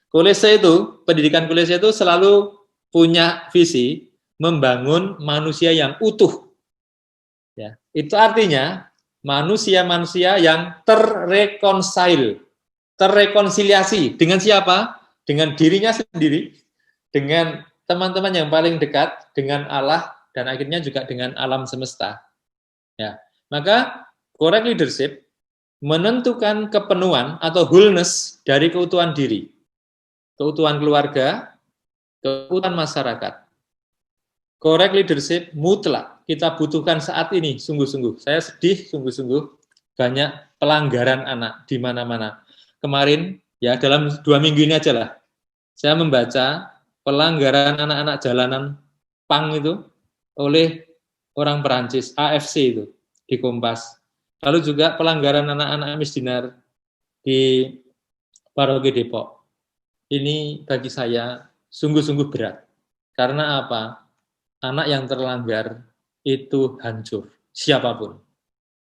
Kolese itu, pendidikan Kolese itu selalu punya visi membangun manusia yang utuh. Ya, itu artinya manusia-manusia yang terrekonsiliasi dengan siapa? Dengan dirinya sendiri, dengan teman-teman yang paling dekat, dengan Allah, dan akhirnya juga dengan alam semesta. Ya, maka correct leadership menentukan kepenuhan atau wholeness dari keutuhan diri, keutuhan keluarga, keutuhan masyarakat. Correct leadership mutlak kita butuhkan saat ini, sungguh-sungguh. Saya sedih, sungguh-sungguh banyak pelanggaran anak di mana-mana. Kemarin, ya dalam 2 minggu ini aja lah, saya membaca pelanggaran anak-anak jalanan punk itu oleh orang Perancis, AFC itu, di Kompas. Lalu juga pelanggaran anak-anak misdinar di Paroki Depok. Ini bagi saya sungguh-sungguh berat. Karena apa? Anak yang terlanggar itu hancur, siapapun.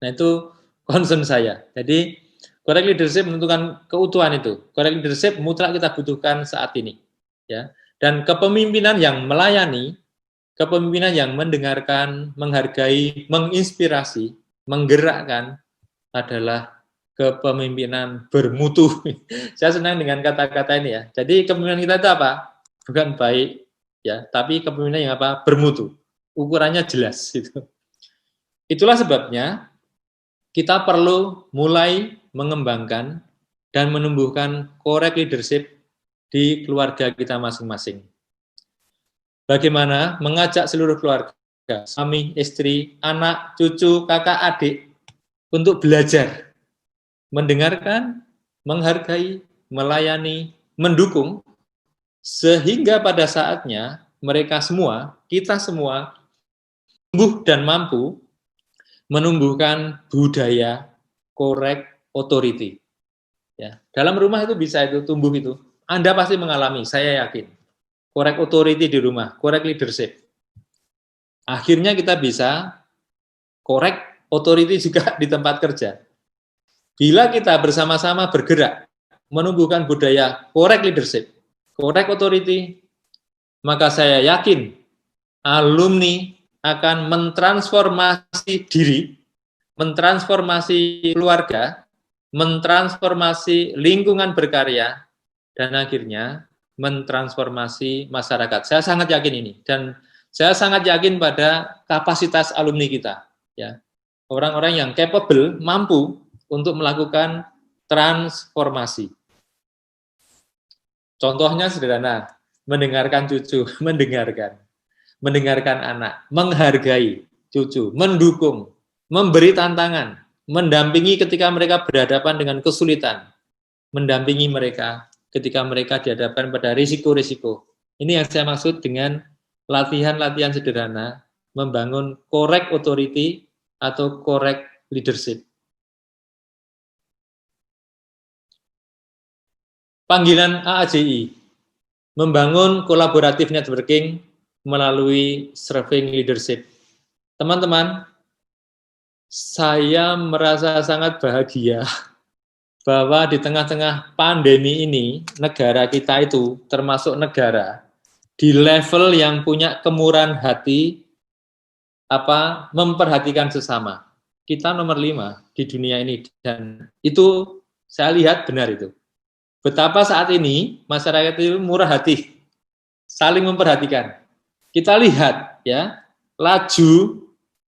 Nah itu concern saya. Jadi correct leadership menentukan keutuhan itu. Correct leadership mutlak kita butuhkan saat ini. Ya. Dan kepemimpinan yang melayani, kepemimpinan yang mendengarkan, menghargai, menginspirasi, menggerakkan adalah kepemimpinan bermutu. Saya senang dengan kata-kata ini ya. Jadi kepemimpinan kita itu apa? Bukan baik, ya, tapi kepemimpinan yang apa? Bermutu. Ukurannya jelas gitu. Itulah sebabnya kita perlu mulai mengembangkan dan menumbuhkan correct leadership di keluarga kita masing-masing. Bagaimana mengajak seluruh keluarga, suami, istri, anak, cucu, kakak, adik, untuk belajar, mendengarkan, menghargai, melayani, mendukung, sehingga pada saatnya mereka semua, kita semua, tumbuh dan mampu menumbuhkan budaya correct authority. Ya, dalam rumah itu bisa itu tumbuh itu. Anda pasti mengalami, saya yakin. Correct authority di rumah, correct leadership. Akhirnya kita bisa correct authority juga di tempat kerja. Bila kita bersama-sama bergerak, menumbuhkan budaya correct leadership, correct authority, maka saya yakin alumni akan mentransformasi diri, mentransformasi keluarga, mentransformasi lingkungan berkarya, dan akhirnya mentransformasi masyarakat. Saya sangat yakin ini, dan saya sangat yakin pada kapasitas alumni kita. Ya, orang-orang yang capable, mampu untuk melakukan transformasi. Contohnya sederhana, mendengarkan cucu, mendengarkan anak, menghargai cucu, mendukung, memberi tantangan, mendampingi ketika mereka berhadapan dengan kesulitan, mendampingi mereka ketika mereka dihadapkan pada risiko-risiko. Ini yang saya maksud dengan latihan-latihan sederhana, membangun correct authority atau correct leadership. Panggilan AAJI, membangun kolaboratif networking melalui serving leadership. Teman-teman, saya merasa sangat bahagia bahwa di tengah-tengah pandemi ini, negara kita itu, termasuk negara, di level yang punya kemurahan hati, memperhatikan sesama. Kita nomor 5 di dunia ini, dan itu saya lihat benar itu. Betapa saat ini masyarakat itu murah hati, saling memperhatikan. Kita lihat ya, laju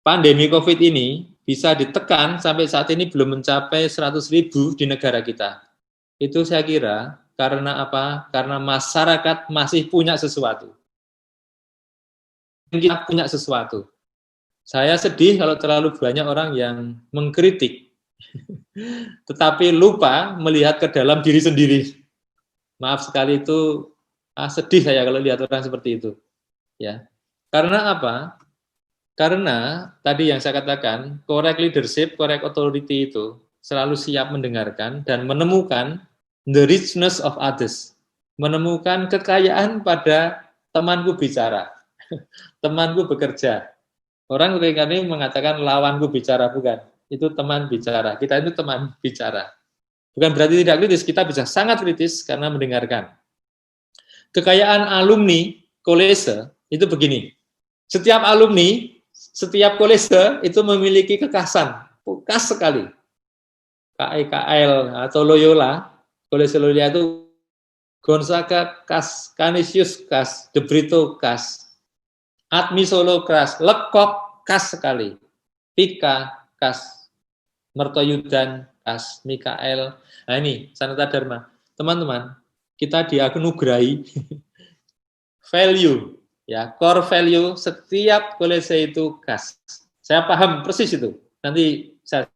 pandemi COVID ini bisa ditekan sampai saat ini belum mencapai 100.000 di negara kita. Itu saya kira karena apa? Karena masyarakat masih punya sesuatu. Kita punya sesuatu. Saya sedih kalau terlalu banyak orang yang mengkritik tetapi lupa melihat ke dalam diri sendiri. Maaf sekali itu, sedih saya kalau lihat orang seperti itu. Ya, karena apa? Karena tadi yang saya katakan, correct leadership, correct authority itu selalu siap mendengarkan dan menemukan the richness of others, menemukan kekayaan pada temanku bicara, temanku bekerja. Orang seringkali mengatakan lawanku bicara, bukan. Itu teman bicara, kita itu teman bicara. Bukan berarti tidak kritis, kita bisa sangat kritis karena mendengarkan. Kekayaan alumni kolese itu begini, setiap alumni, setiap kolese itu memiliki kekasan, khas sekali. KIKL atau Loyola, kolese Loyola itu Gonzaga khas, Canisius khas, De Brito khas, Admi Solo khas, Lekok khas sekali, Pika khas, Mertoyudan khas, Mikael. Nah ini Sanata Dharma. Teman-teman, kita dianugerahi value, ya, core value setiap kolese itu khas. Saya paham persis itu. Nanti saya.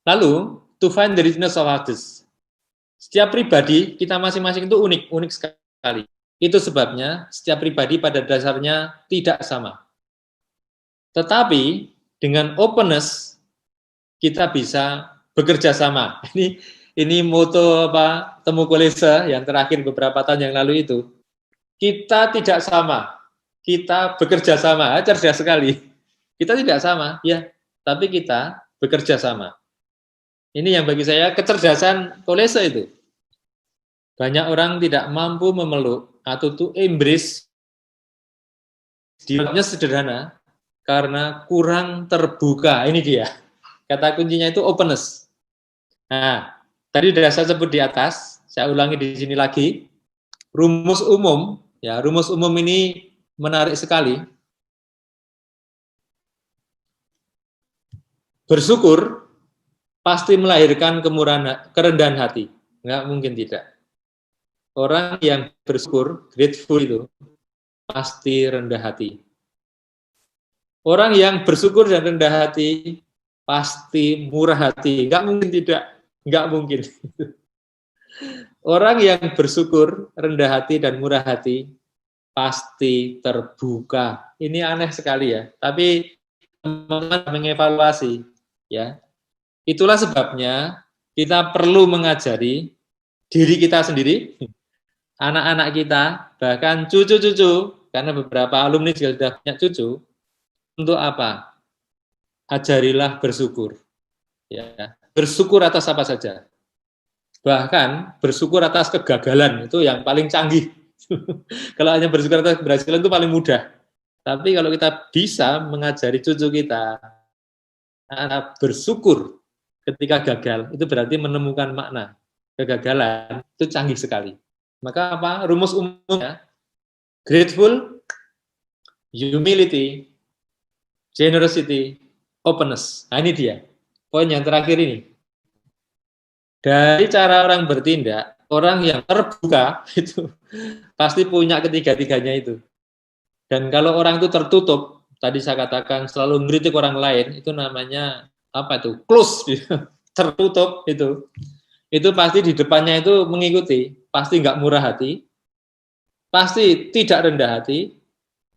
Lalu, to find the richness of others. Setiap pribadi kita masing-masing itu unik sekali. Itu sebabnya setiap pribadi pada dasarnya tidak sama. Tetapi dengan openness kita bisa bekerja sama. Ini moto Temu Kolese yang terakhir beberapa tahun yang lalu itu. Kita tidak sama, kita bekerja sama. Cerdas sekali. Kita tidak sama, ya, tapi kita bekerja sama. Ini yang bagi saya kecerdasan Kolese itu. Banyak orang tidak mampu memeluk atau to embrace, dialognya sederhana karena kurang terbuka. Ini dia. Kata kuncinya itu openness. Nah, tadi sudah saya sebut di atas, saya ulangi di sini lagi. Rumus umum, ya, rumus umum ini menarik sekali. Bersyukur pasti melahirkan kerendahan hati. Nggak mungkin tidak. Orang yang bersyukur, grateful itu, pasti rendah hati. Orang yang bersyukur dan rendah hati, pasti murah hati. Nggak mungkin tidak. Nggak mungkin. Orang yang bersyukur, rendah hati, dan murah hati, pasti terbuka. Ini aneh sekali ya. Tapi teman-teman mengevaluasi. Ya. Itulah sebabnya kita perlu mengajari diri kita sendiri, anak-anak kita, bahkan cucu-cucu, karena beberapa alumni juga sudah punya cucu, untuk apa? Ajarilah bersyukur. Ya. Bersyukur atas apa saja. Bahkan bersyukur atas kegagalan, itu yang paling canggih. Kalau hanya bersyukur atas keberhasilan itu paling mudah. Tapi kalau kita bisa mengajari cucu kita bersyukur ketika gagal, itu berarti menemukan makna. Kegagalan itu canggih sekali. Maka apa? Rumus umumnya, grateful, humility, generosity, openness. Nah, ini dia. Poin yang terakhir ini. Dari cara orang bertindak, orang yang terbuka itu pasti punya ketiga-tiganya itu. Dan kalau orang itu tertutup, tadi saya katakan selalu mengkritik orang lain, itu namanya apa itu? Close, tertutup itu. Itu pasti di depannya itu mengikuti, pasti nggak murah hati, pasti tidak rendah hati,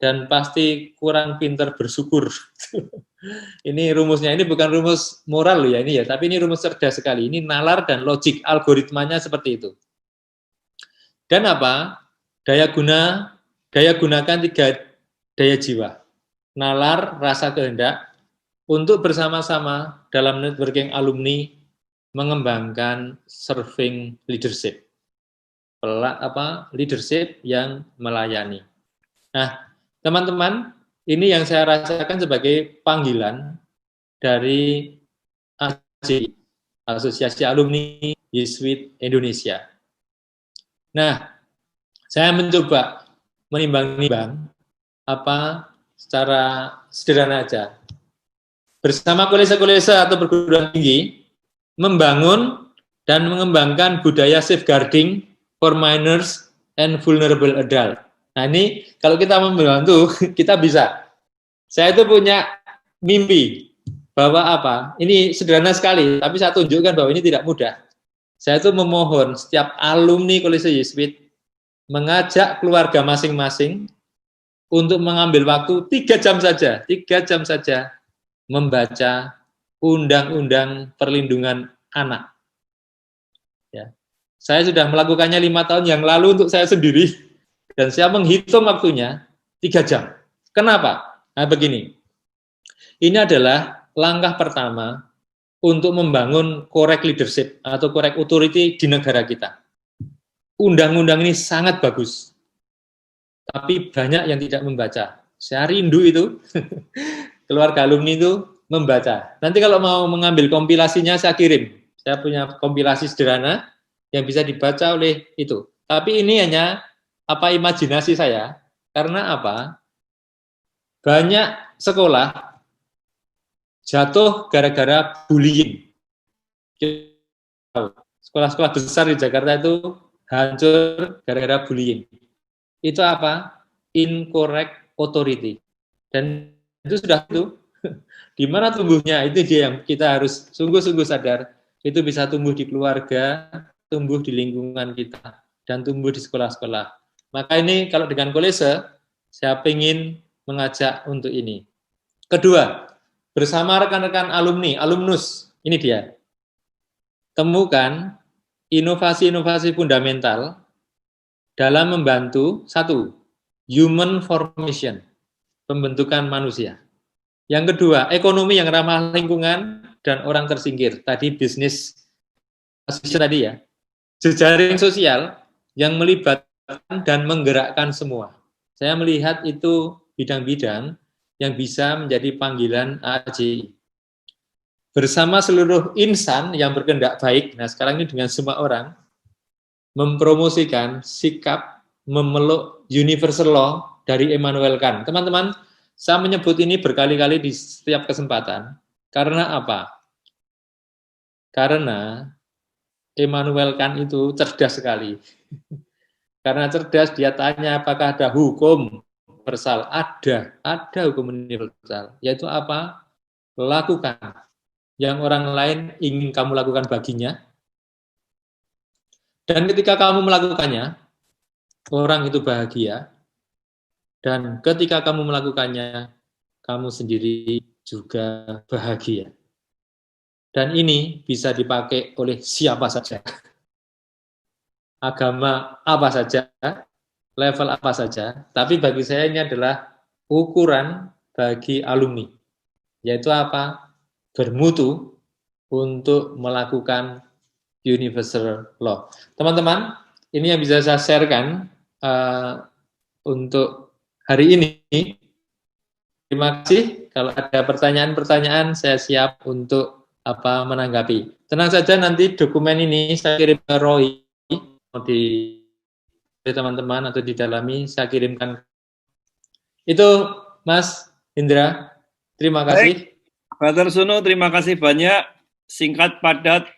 dan pasti kurang pintar bersyukur. Ini rumusnya, ini bukan rumus moral ya ini ya, tapi ini rumus cerdas sekali. Ini nalar dan logik, algoritmanya seperti itu. Dan apa? Daya gunakan 3 daya jiwa. Nalar, rasa kehendak, untuk bersama-sama dalam networking alumni mengembangkan serving leadership. Leadership yang melayani. Nah, teman-teman, ini yang saya rasakan sebagai panggilan dari AJI, Asosiasi Alumni Yesuit Indonesia. Nah, saya mencoba menimbang-nimbang secara sederhana aja. Bersama kolese-kolese atau perguruan tinggi, membangun dan mengembangkan budaya safeguarding for minors and vulnerable adult. Nah ini kalau kita membantu, kita bisa. Saya itu punya mimpi bahwa ini sederhana sekali, tapi saya tunjukkan bahwa ini tidak mudah. Saya itu memohon setiap alumni Kolese Yesuit mengajak keluarga masing-masing untuk mengambil waktu 3 jam saja membaca Undang-Undang Perlindungan Anak. Ya. Saya sudah melakukannya 5 tahun yang lalu untuk saya sendiri, dan saya menghitung waktunya 3 jam. Kenapa? Nah begini, ini adalah langkah pertama untuk membangun correct leadership atau correct authority di negara kita. Undang-undang ini sangat bagus, tapi banyak yang tidak membaca. Saya rindu itu, keluarga alumni itu membaca. Nanti kalau mau mengambil kompilasinya saya kirim. Saya punya kompilasi sederhana yang bisa dibaca oleh itu. Tapi ini hanya imajinasi saya, karena banyak sekolah jatuh gara-gara bullying. Sekolah-sekolah besar di Jakarta itu hancur gara-gara bullying. Itu incorrect authority. Dan itu sudah di mana tumbuhnya, itu dia yang kita harus sungguh-sungguh sadar. Itu bisa tumbuh di keluarga, tumbuh di lingkungan kita, dan tumbuh di sekolah-sekolah. Maka ini kalau dengan Kolese, saya ingin mengajak untuk ini. Kedua, bersama rekan-rekan alumnus, ini dia. Temukan inovasi-inovasi fundamental dalam membantu, 1, human formation, pembentukan manusia. Yang kedua, ekonomi yang ramah lingkungan dan orang tersingkir. Tadi bisnis tadi ya. Jejaring sosial yang melibatkan dan menggerakkan semua. Saya melihat itu bidang-bidang yang bisa menjadi panggilan AJI. Bersama seluruh insan yang berkehendak baik, nah sekarang ini dengan semua orang, mempromosikan sikap memeluk universal law dari Immanuel Kant. Teman-teman, saya menyebut ini berkali-kali di setiap kesempatan, karena Karena Immanuel Kant itu cerdas sekali. Karena cerdas, dia tanya apakah ada hukum universal. Ada hukum universal. Yaitu apa? Lakukan yang orang lain ingin kamu lakukan baginya. Dan ketika kamu melakukannya, orang itu bahagia. Dan ketika kamu melakukannya, kamu sendiri juga bahagia. Dan ini bisa dipakai oleh siapa saja. Agama apa saja, level apa saja. Tapi bagi saya ini adalah ukuran bagi alumni. Yaitu apa? Bermutu untuk melakukan universal law. Teman-teman, ini yang bisa saya sharekan untuk hari ini. Terima kasih. Kalau ada pertanyaan-pertanyaan, saya siap untuk menanggapi. Tenang saja, nanti dokumen ini saya kirim ke Roy di teman-teman atau didalami, saya kirimkan. Itu Mas Indra, terima kasih.
Pak Suno, terima kasih banyak. Singkat, padat,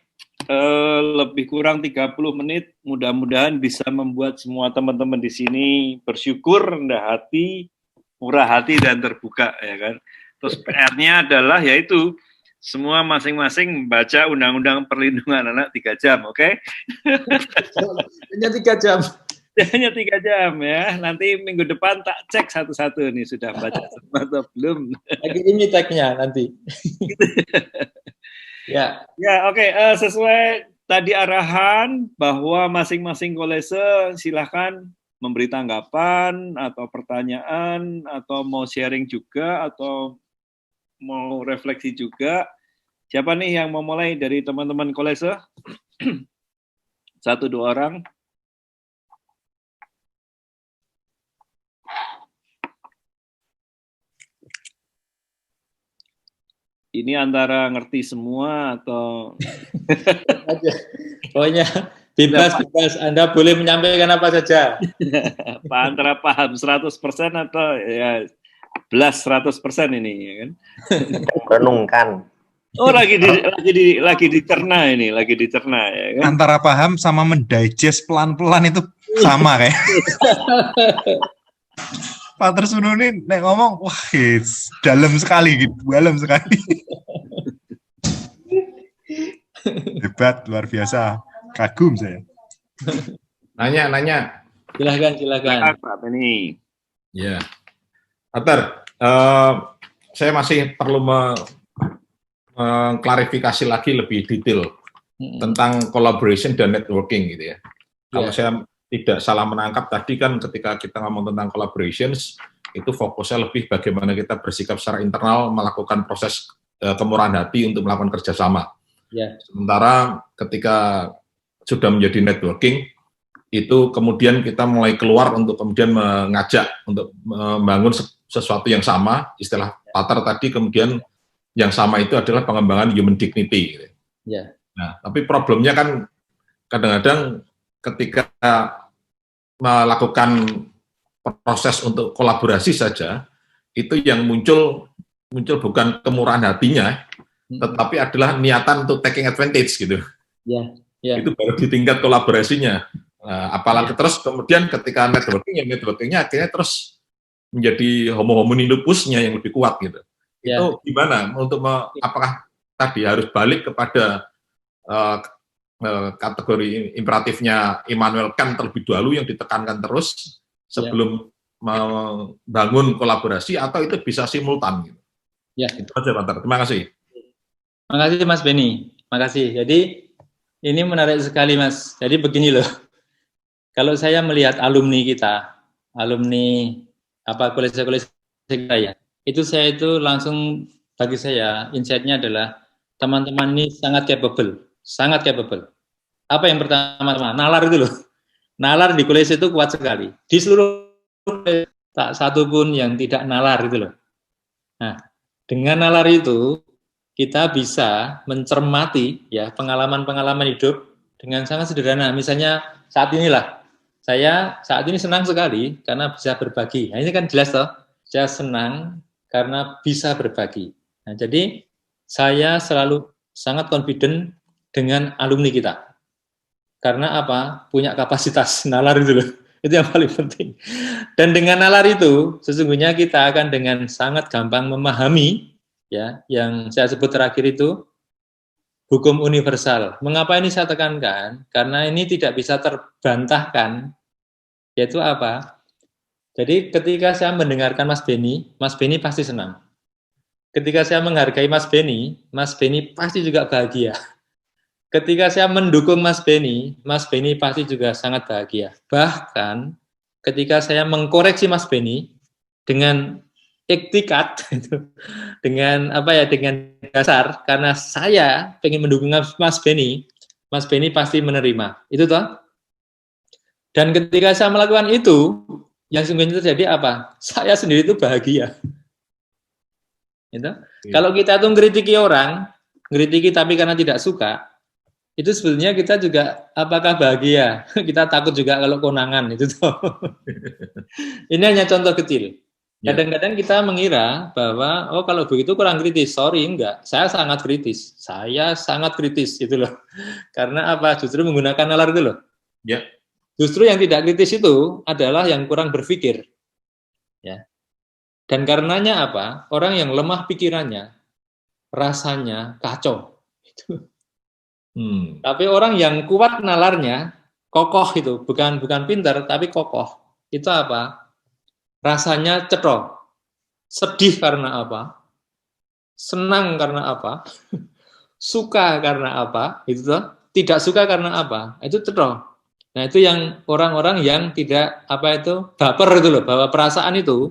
lebih kurang 30 menit. Mudah-mudahan bisa membuat semua teman-teman di sini bersyukur, rendah hati, murah hati, dan terbuka, ya kan. Terus PR-nya adalah yaitu semua masing-masing baca Undang-Undang Perlindungan Anak 3 jam, oke?
Hanya 3 jam.
Hanya 3 jam ya. Nanti minggu depan tak cek satu-satu nih sudah baca semua atau belum.
Lagi ini tag-nya nanti. Ya,
oke. Sesuai tadi arahan bahwa masing-masing kolese silahkan memberi tanggapan atau pertanyaan atau mau sharing juga atau mau refleksi juga. Siapa nih yang mau mulai dari teman-teman kolese? 1-2 orang. Ini antara ngerti semua atau
pokoknya bebas. Anda boleh menyampaikan apa saja.
Antara paham 100% atau ya belas 100% ini, ya kan?
Renungkan.
Oh, lagi dicerna ini, lagi dicerna, ya kan?
Antara paham sama mendigest pelan-pelan itu sama kayak. Pak Suno ini nek ngomong, wah, dalam sekali gitu, dalam sekali. Hebat, luar biasa, kagum saya.
Nanya.
Silakan. Pak Beni.
Ya, Pater, saya masih perlu mengklarifikasi lagi lebih detail tentang collaboration dan networking gitu ya. Kalau saya tidak salah menangkap tadi kan ketika kita ngomong tentang collaborations, itu fokusnya lebih bagaimana kita bersikap secara internal melakukan proses kemurahan hati untuk melakukan kerjasama. Sementara ketika sudah menjadi networking, itu kemudian kita mulai keluar untuk kemudian mengajak untuk membangun sesuatu yang sama, istilah Pater tadi kemudian yang sama itu adalah pengembangan human dignity. Gitu. Nah, tapi problemnya kan kadang-kadang ketika melakukan proses untuk kolaborasi saja, itu yang muncul bukan kemurahan hatinya, tetapi adalah niatan untuk taking advantage gitu. Itu baru di tingkat kolaborasinya. Apalagi terus kemudian ketika networkingnya akhirnya terus menjadi homo homini lupusnya yang lebih kuat gitu. Itu gimana untuk apakah tadi harus balik kepada kategori imperatifnya Immanuel Kant terlebih dahulu yang ditekankan terus sebelum membangun kolaborasi atau itu bisa simultan gitu. Itu aja Pak. Terima kasih.
Terima kasih Mas Beni. Terima kasih. Jadi ini menarik sekali Mas. Jadi begini loh. Kalau saya melihat alumni kita, alumni kolese-kolese kita ya, itu saya itu langsung bagi saya insight-nya adalah teman-teman ini sangat capable. Apa yang pertama-tama? Nalar itu loh. Nalar di kolese itu kuat sekali. Di seluruh tak satu pun yang tidak nalar itu loh. Nah, dengan nalar itu kita bisa mencermati ya pengalaman-pengalaman hidup dengan sangat sederhana. Misalnya saat inilah saya saat ini senang sekali karena bisa berbagi. Nah, ini kan jelas toh. Saya senang karena bisa berbagi. Nah, jadi saya selalu sangat confident dengan alumni kita. Karena apa? Punya kapasitas nalar itu loh. Itu yang paling penting. Dan dengan nalar itu, sesungguhnya kita akan dengan sangat gampang memahami, ya, yang saya sebut terakhir itu, hukum universal. Mengapa ini saya tekankan? Karena ini tidak bisa terbantahkan, yaitu apa? Jadi ketika saya mendengarkan Mas Beni pasti senang. Ketika saya menghargai Mas Beni pasti juga bahagia. Ketika saya mendukung Mas Beni pasti juga sangat bahagia. Bahkan ketika saya mengkoreksi Mas Beni dengan iktikat, dengan apa ya, dengan dasar, karena saya pengen mendukung Mas Beni pasti menerima. Itu toh. Dan ketika saya melakukan itu, yang sungguhnya terjadi apa? Saya sendiri itu bahagia. Gitu. Kalau kita tuh ngkritiki orang, ngkritiki tapi karena tidak suka, itu sebetulnya kita juga apakah bahagia? Kita takut juga kalau konangan itu tuh. Ini hanya contoh kecil. Kadang-kadang kita mengira bahwa oh kalau begitu kurang kritis. Sorry, enggak. Saya sangat kritis. Saya sangat kritis itu loh. Karena apa? Justru menggunakan nalar itu loh.
Ya.
Justru yang tidak kritis itu adalah yang kurang berpikir. Ya. Dan karenanya apa? Orang yang lemah pikirannya, rasanya kacau. Tapi orang yang kuat nalarnya, kokoh itu, bukan pintar, tapi kokoh. Itu apa? Rasanya cetha. Sedih karena apa? Senang karena apa? Suka karena apa? Itu toh. Tidak suka karena apa? Itu cetha. Nah, itu yang orang-orang yang tidak apa itu baper itu loh, bahwa perasaan itu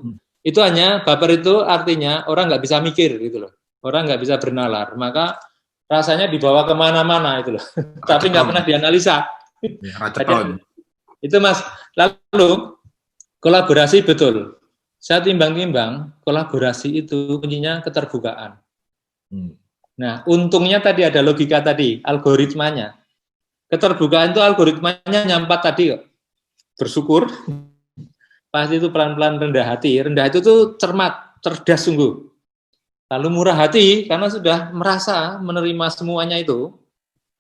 hanya baper itu artinya orang nggak bisa mikir gitu loh. Orang nggak bisa bernalar. Maka rasanya dibawa kemana-mana itu loh, tapi nggak pernah dianalisa. Itu Mas. Lalu kolaborasi betul. Saya timbang-timbang kolaborasi itu kuncinya keterbukaan. Nah, untungnya tadi ada logika tadi, algoritmanya. Keterbukaan itu algoritmanya nyampat tadi kok. Bersyukur. Pasti itu pelan-pelan rendah hati. Rendah itu tuh cermat, cerdas sungguh. Lalu murah hati karena sudah merasa menerima semuanya itu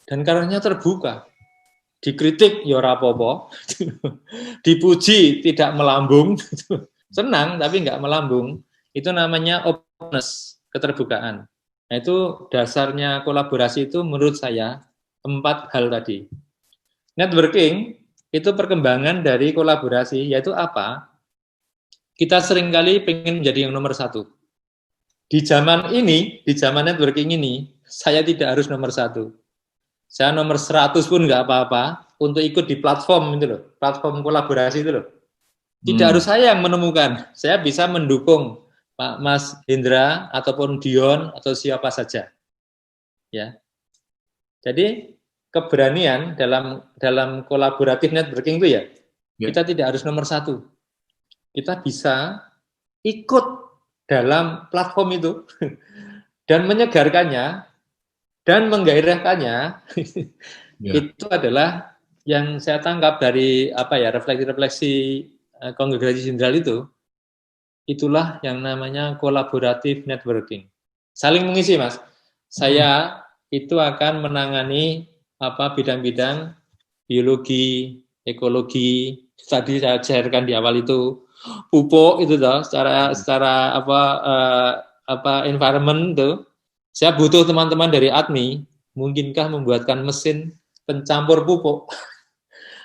dan karenanya terbuka. Dikritik ya ora apa-apa. Dipuji tidak melambung. Senang tapi enggak melambung. Itu namanya openness, keterbukaan. Nah, itu dasarnya kolaborasi itu menurut saya 4 hal tadi. Networking itu perkembangan dari kolaborasi, yaitu apa? Kita seringkali pengen menjadi yang nomor 1. Di zaman ini, di zaman networking ini, saya tidak harus nomor 1. Saya nomor 100 pun nggak apa-apa untuk ikut di platform itu loh, platform kolaborasi itu loh. Tidak harus saya yang menemukan, saya bisa mendukung Pak Mas Hendra ataupun Dion atau siapa saja. Ya. Jadi keberanian dalam kolaboratif networking itu ya, kita tidak harus nomor 1. Kita bisa ikut dalam platform itu dan menyegarkannya dan menggairahkannya. Itu adalah yang saya tangkap dari apa ya, refleksi-refleksi kongregasi jenderal itu. Itulah yang namanya kolaboratif networking. Saling mengisi, Mas. Saya itu akan menangani apa bidang-bidang biologi, ekologi. Tadi saya sharekan di awal itu pupuk itu toh, secara apa environment itu. Saya butuh teman-teman dari ADMI, mungkinkah membuatkan mesin pencampur pupuk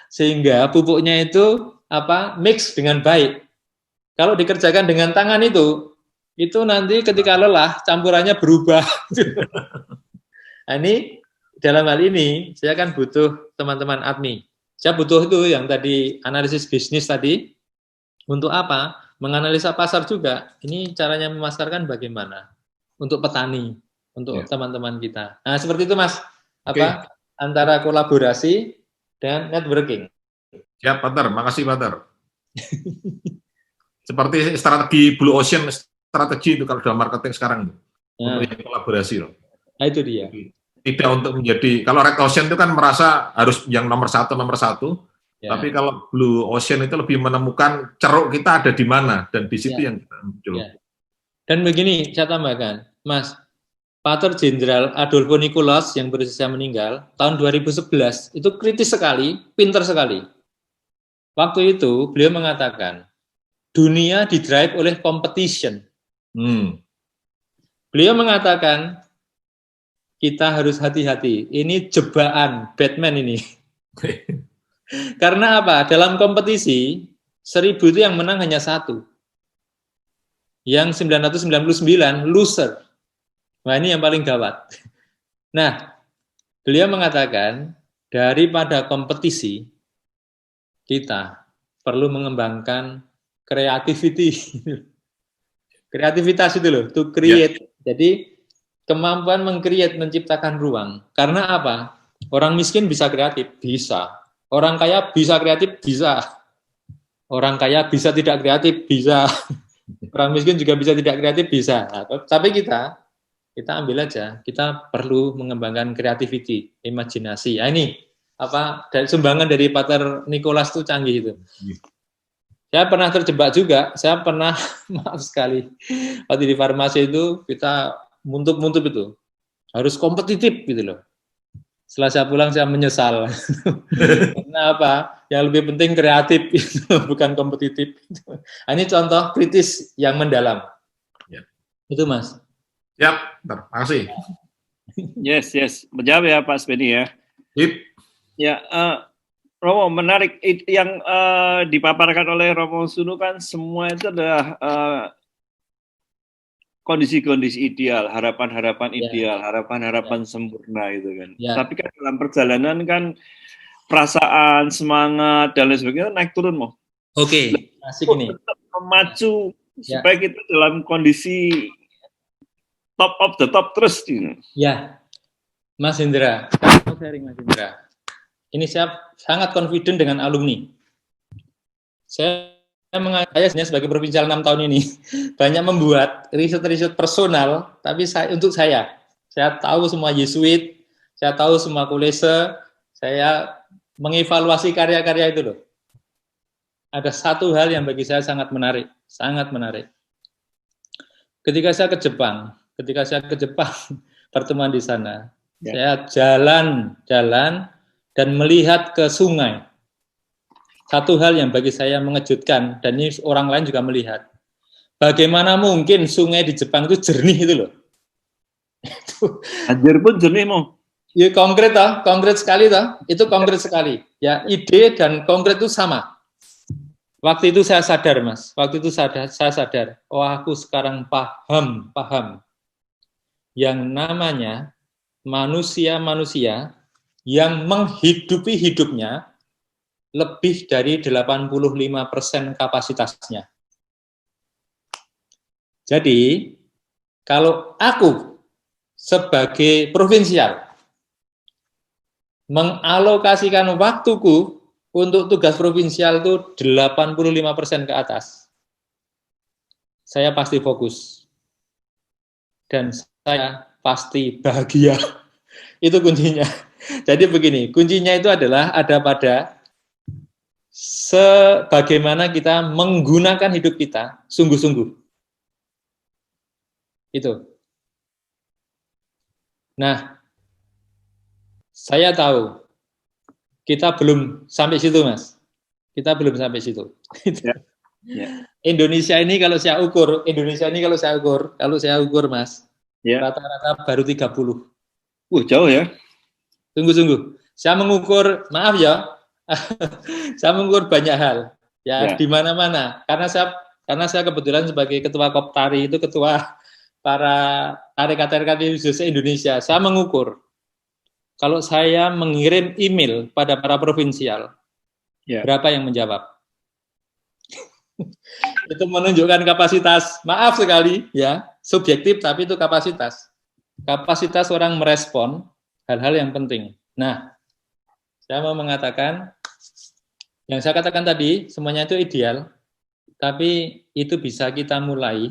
sehingga pupuknya itu apa mix dengan baik. Kalau dikerjakan dengan tangan itu nanti ketika lelah campurannya berubah. Nah, ini dalam hal ini saya kan butuh teman-teman ADMI. Saya butuh itu yang tadi analisis bisnis tadi. Untuk apa? Menganalisa pasar juga. Ini caranya memasarkan bagaimana? Untuk petani, untuk teman-teman kita. Nah, seperti itu Mas. Apa? Antara kolaborasi dan networking.
Ya, Pater. Makasih, Pater. Seperti strategi Blue Ocean, strategi itu kalau dalam marketing sekarang. Untuk kolaborasi loh.
Nah, itu dia.
Tidak untuk menjadi, kalau Red Ocean itu kan merasa harus yang nomor 1. Tapi kalau Blue Ocean itu lebih menemukan ceruk kita ada di mana dan di situ yang kita muncul.
Dan begini saya tambahkan, Mas, Pater Jenderal Adolfo Nicolas yang berusia meninggal tahun 2011 itu kritis sekali, pinter sekali. Waktu itu beliau mengatakan dunia didrive oleh competition. Beliau mengatakan kita harus hati-hati. Ini jebakan Batman ini. Karena apa? Dalam kompetisi 1000 itu yang menang hanya 1. Yang 999 loser. Nah, ini yang paling gawat. Nah, beliau mengatakan daripada kompetisi kita perlu mengembangkan creativity. Kreativitas itu loh, to create. Jadi kemampuan meng-create, menciptakan ruang. Karena apa? Orang miskin bisa kreatif, bisa. Orang kaya bisa kreatif, bisa. Orang kaya bisa tidak kreatif, bisa. Orang miskin juga bisa tidak kreatif, bisa. Nah, tapi kita ambil aja, kita perlu mengembangkan creativity, imajinasi. Nah, ini apa dari sumbangan dari Pater Nicolas itu canggih itu. Saya pernah terjebak juga, saya pernah maaf sekali waktu di farmasi itu kita muntup itu harus kompetitif gitu loh. Setelah saya pulang saya menyesal. Karena apa? Yang lebih penting kreatif itu bukan kompetitif. Nah, ini contoh kritis yang mendalam.
Ya.
Itu Mas.
Yap, terima kasih.
Yes. Menjawab ya Pak Sbeni ya.
Yep.
Ya, Romo, menarik yang dipaparkan oleh Romo Sunu kan semua itu adalah kondisi-kondisi ideal, harapan-harapan ideal, harapan-harapan sempurna itu kan. Tapi kan dalam perjalanan kan perasaan, semangat dan lain sebagainya naik turun mau.
Oke, asik ini.
Memacu supaya kita dalam kondisi top of the top terus.
Ya, Mas Indra, sharing Mas Indra. Ini saya sangat confident dengan alumni. Saya sebagai provinsial 6 tahun ini banyak membuat riset-riset personal, tapi untuk saya tahu semua Yesuit, saya tahu semua Kulese, saya mengevaluasi karya-karya itu loh. Ada satu hal yang bagi saya sangat menarik. Ketika saya ke Jepang pertemuan di sana, saya jalan dan melihat ke sungai. Satu hal yang bagi saya mengejutkan, dan ini orang lain juga melihat. Bagaimana mungkin sungai di Jepang itu jernih itu loh.
Anjir pun jernih mau.
Ya konkret sekali toh. Itu konkret sekali. Ya, ide dan konkret itu sama. Waktu itu saya sadar, Mas. Saya sadar. Oh, aku sekarang paham. Yang namanya manusia yang menghidupi hidupnya lebih dari 85% kapasitasnya. Jadi, kalau aku sebagai provinsial mengalokasikan waktuku untuk tugas provinsial itu 85% ke atas, saya pasti fokus. Dan saya pasti bahagia. Itu kuncinya. Jadi begini, kuncinya itu adalah ada pada sebagaimana kita menggunakan hidup kita sungguh-sungguh. Itu. Nah, saya tahu kita belum sampai situ, Mas. Kita belum sampai situ. Indonesia ini kalau saya ukur, Mas, rata-rata baru 30.
Jauh ya.
Sungguh-sungguh. Saya mengukur, maaf ya, saya mengukur banyak hal, di mana-mana. Karena saya kebetulan sebagai ketua Koptari, itu ketua para tarekat-tarekat Indonesia, saya mengukur. Kalau saya mengirim email pada para provinsial, berapa yang menjawab? Itu menunjukkan kapasitas, maaf sekali, subjektif, tapi itu kapasitas. Kapasitas orang merespon hal-hal yang penting. Nah, saya mau mengatakan, yang saya katakan tadi, semuanya itu ideal, tapi itu bisa kita mulai.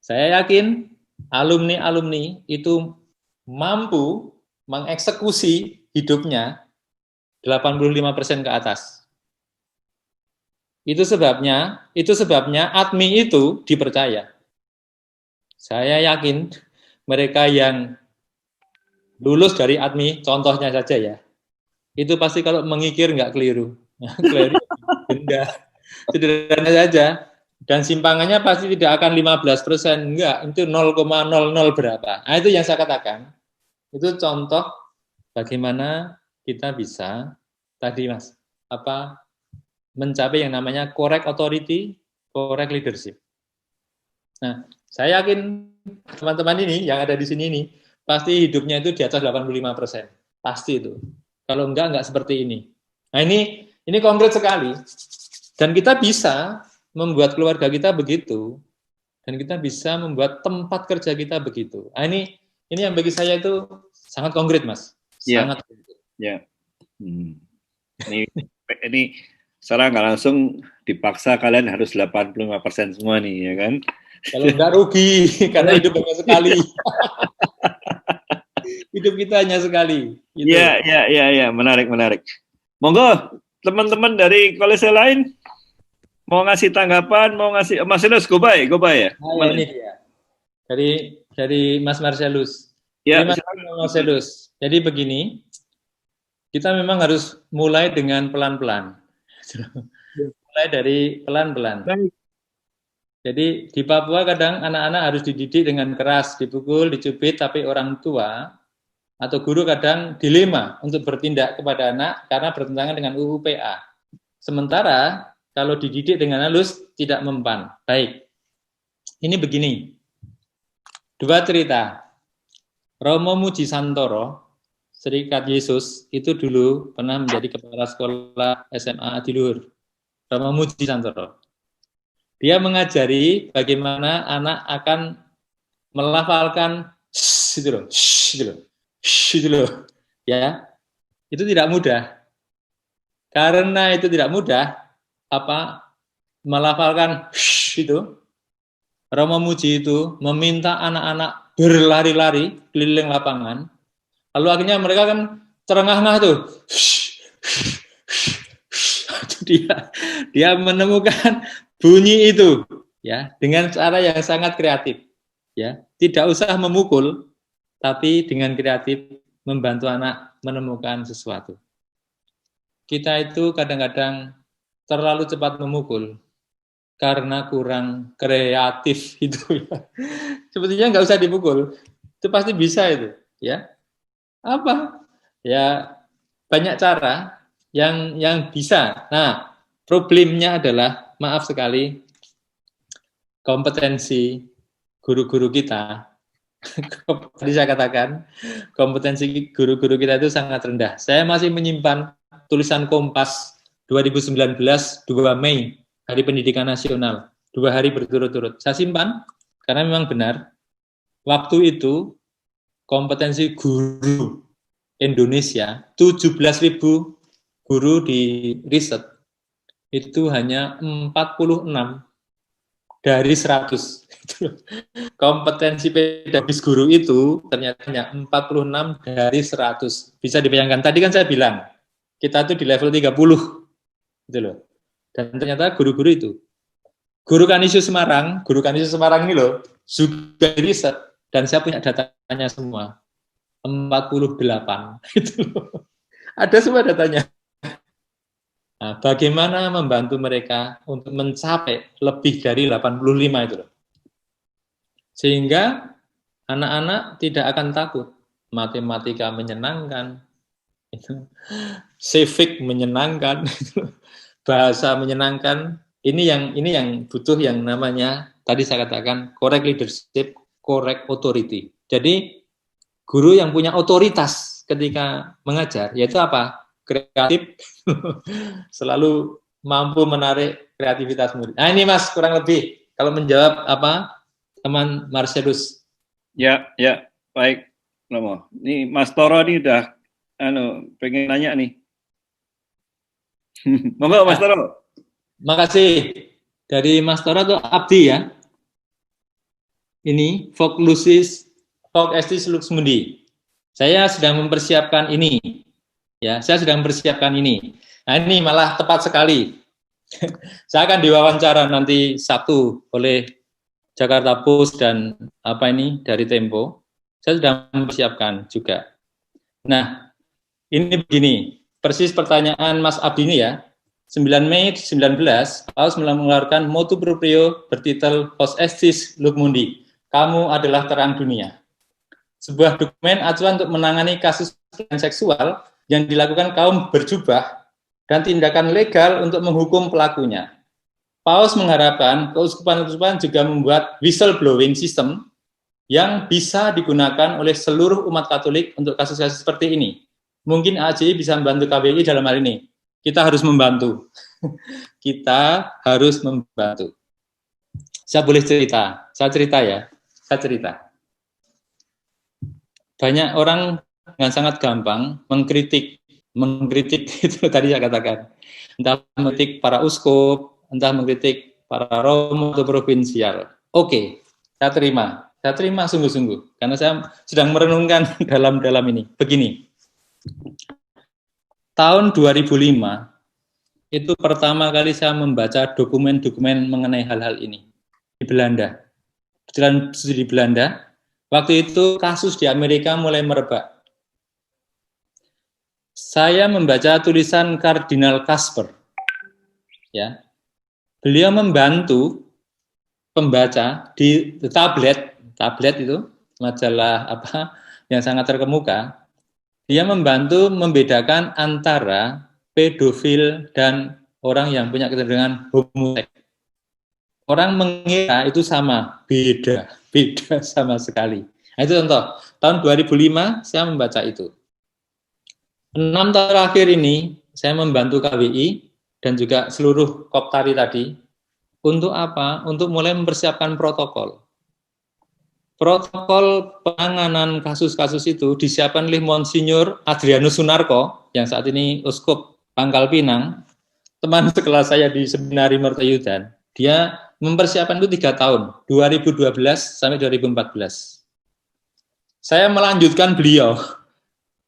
Saya yakin alumni-alumni itu mampu mengeksekusi hidupnya 85% ke atas. Itu sebabnya ADMI itu dipercaya. Saya yakin mereka yang lulus dari ADMI, contohnya saja ya, itu pasti kalau mengikir nggak keliru. Keliru benda, sederhana saja. Dan simpangannya pasti tidak akan 15%, enggak, itu 0,00 berapa. Nah, itu yang saya katakan. Itu contoh bagaimana kita bisa tadi Mas, mencapai yang namanya correct authority, correct leadership. Nah, saya yakin teman-teman ini yang ada di sini ini pasti hidupnya itu di atas 85%. Pasti itu. Kalau enggak seperti ini. Nah, ini konkret sekali. Dan kita bisa membuat keluarga kita begitu, dan kita bisa membuat tempat kerja kita begitu. Nah, ini yang bagi saya itu sangat konkret, Mas. Sangat konkret.
Ya. Ini secara nggak langsung dipaksa kalian harus 85% semua nih, ya kan?
Kalau nggak rugi, karena hidup hanya sekali. Hidup kita hanya sekali.
Iya, gitu. Menarik. Monggo, teman-teman dari kolese lain mau ngasih tanggapan, mau ngasih Mas Marcelus, Gobay ya?
Nah, ini dia. Dari Mas Marcelus.
Ya,
Mas Marcelus. Jadi begini, kita memang harus mulai dengan pelan-pelan. Mulai dari pelan-pelan. Jadi di Papua kadang anak-anak harus dididik dengan keras, dipukul, dicubit, tapi orang tua atau guru kadang dilema untuk bertindak kepada anak karena bertentangan dengan UU PA. Sementara kalau dididik dengan halus, tidak mempan. Baik, ini begini. 2 cerita. Romo Muji Santoro, Serikat Yesus, itu dulu pernah menjadi kepala sekolah SMA Adiluhur. Romo Muji Santoro. Dia mengajari bagaimana anak akan melafalkan gitu loh. Ya. Itu tidak mudah. Karena itu tidak mudah, melafalkan itu, Romo Muji itu meminta anak-anak berlari-lari keliling lapangan, lalu akhirnya mereka kan terengah-engah tuh, dia menemukan bunyi itu, ya, dengan cara yang sangat kreatif, ya, tidak usah memukul, tapi dengan kreatif membantu anak menemukan sesuatu. Kita itu kadang-kadang terlalu cepat memukul karena kurang kreatif itu ya. Sebetulnya nggak usah dipukul, itu pasti bisa itu, ya. Ya banyak cara yang bisa. Nah, problemnya adalah maaf sekali kompetensi guru-guru kita. Tadi saya katakan kompetensi guru-guru kita itu sangat rendah. Saya masih menyimpan tulisan Kompas 2019 2 Mei, Hari Pendidikan Nasional, 2 hari berturut-turut. Saya simpan karena memang benar waktu itu kompetensi guru Indonesia 17.000 guru di riset itu hanya 46 dari 100. Kompetensi pedagogis guru itu ternyata hanya 46 dari 100. Bisa dibayangkan, tadi kan saya bilang kita tuh di level 30 gitu loh. Dan ternyata guru-guru itu. Guru Kanisius Semarang ini loh, juga riset dan saya punya datanya semua. 48 itu loh. Ada semua datanya. Nah, bagaimana membantu mereka untuk mencapai lebih dari 85 itu loh. Sehingga anak-anak tidak akan takut. Matematika menyenangkan, civic menyenangkan, bahasa menyenangkan. Ini yang butuh yang namanya tadi saya katakan correct leadership, correct authority. Jadi guru yang punya otoritas ketika mengajar, yaitu apa? Kreatif, selalu mampu menarik kreativitas murid. Nah ini Mas kurang lebih kalau menjawab teman Marcelus.
Ya, baik, Romo. Ini Mas Toro ini udah pengen nanya nih. Monggo Mas Toro.
Makasih. Dari Mas Toro tuh Abdi ya. Ini Voc Estis Lux Mundi. Saya sedang mempersiapkan ini. Ya, saya sedang mempersiapkan ini. Nah, ini malah tepat sekali. Saya akan diwawancara nanti Sabtu oleh Jakarta Post dan dari Tempo. Saya sudah mempersiapkan juga. Nah, ini begini, persis pertanyaan Mas Abdi ini ya. 9 Mei 19, Paus mengeluarkan motu proprio bertitel Vos Estis Lux Mundi, kamu adalah terang dunia. Sebuah dokumen acuan untuk menangani kasus pelecehan seksual yang dilakukan kaum berjubah dan tindakan legal untuk menghukum pelakunya. Paus mengharapkan keuskupan-keuskupan juga membuat whistleblowing system yang bisa digunakan oleh seluruh umat Katolik untuk kasus-kasus seperti ini. Mungkin AJI bisa membantu KBI dalam hal ini. Kita harus membantu. Kita harus membantu. Saya boleh cerita. Saya cerita ya. Saya cerita. Banyak orang dengan sangat gampang mengkritik itu tadi saya katakan. Entah mengkritik para uskup, entah mengkritik para romo atau provinsial. Oke, saya terima sungguh-sungguh karena saya sedang merenungkan dalam ini. Begini. Tahun 2005 itu pertama kali saya membaca dokumen-dokumen mengenai hal-hal ini di Belanda. Kebetulan studi di Belanda, waktu itu kasus di Amerika mulai merebak. Saya membaca tulisan Kardinal Kasper. Ya. Beliau membantu pembaca di tablet itu majalah yang sangat terkemuka. Dia membantu membedakan antara pedofil dan orang yang punya kecenderungan homoseks. Orang mengira itu sama, beda sama sekali. Nah, itu contoh. Tahun 2005 saya membaca itu. 6 tahun terakhir ini saya membantu KBI dan juga seluruh Koptari tadi untuk apa? Untuk mulai mempersiapkan protokol. Protokol penanganan kasus-kasus itu disiapkan oleh Monsinyur Adrianus Sunarko yang saat ini Uskup Pangkal Pinang, teman sekelas saya di Seminari Mertoyudan. Dia mempersiapkan itu 3 tahun, 2012 sampai 2014. Saya melanjutkan beliau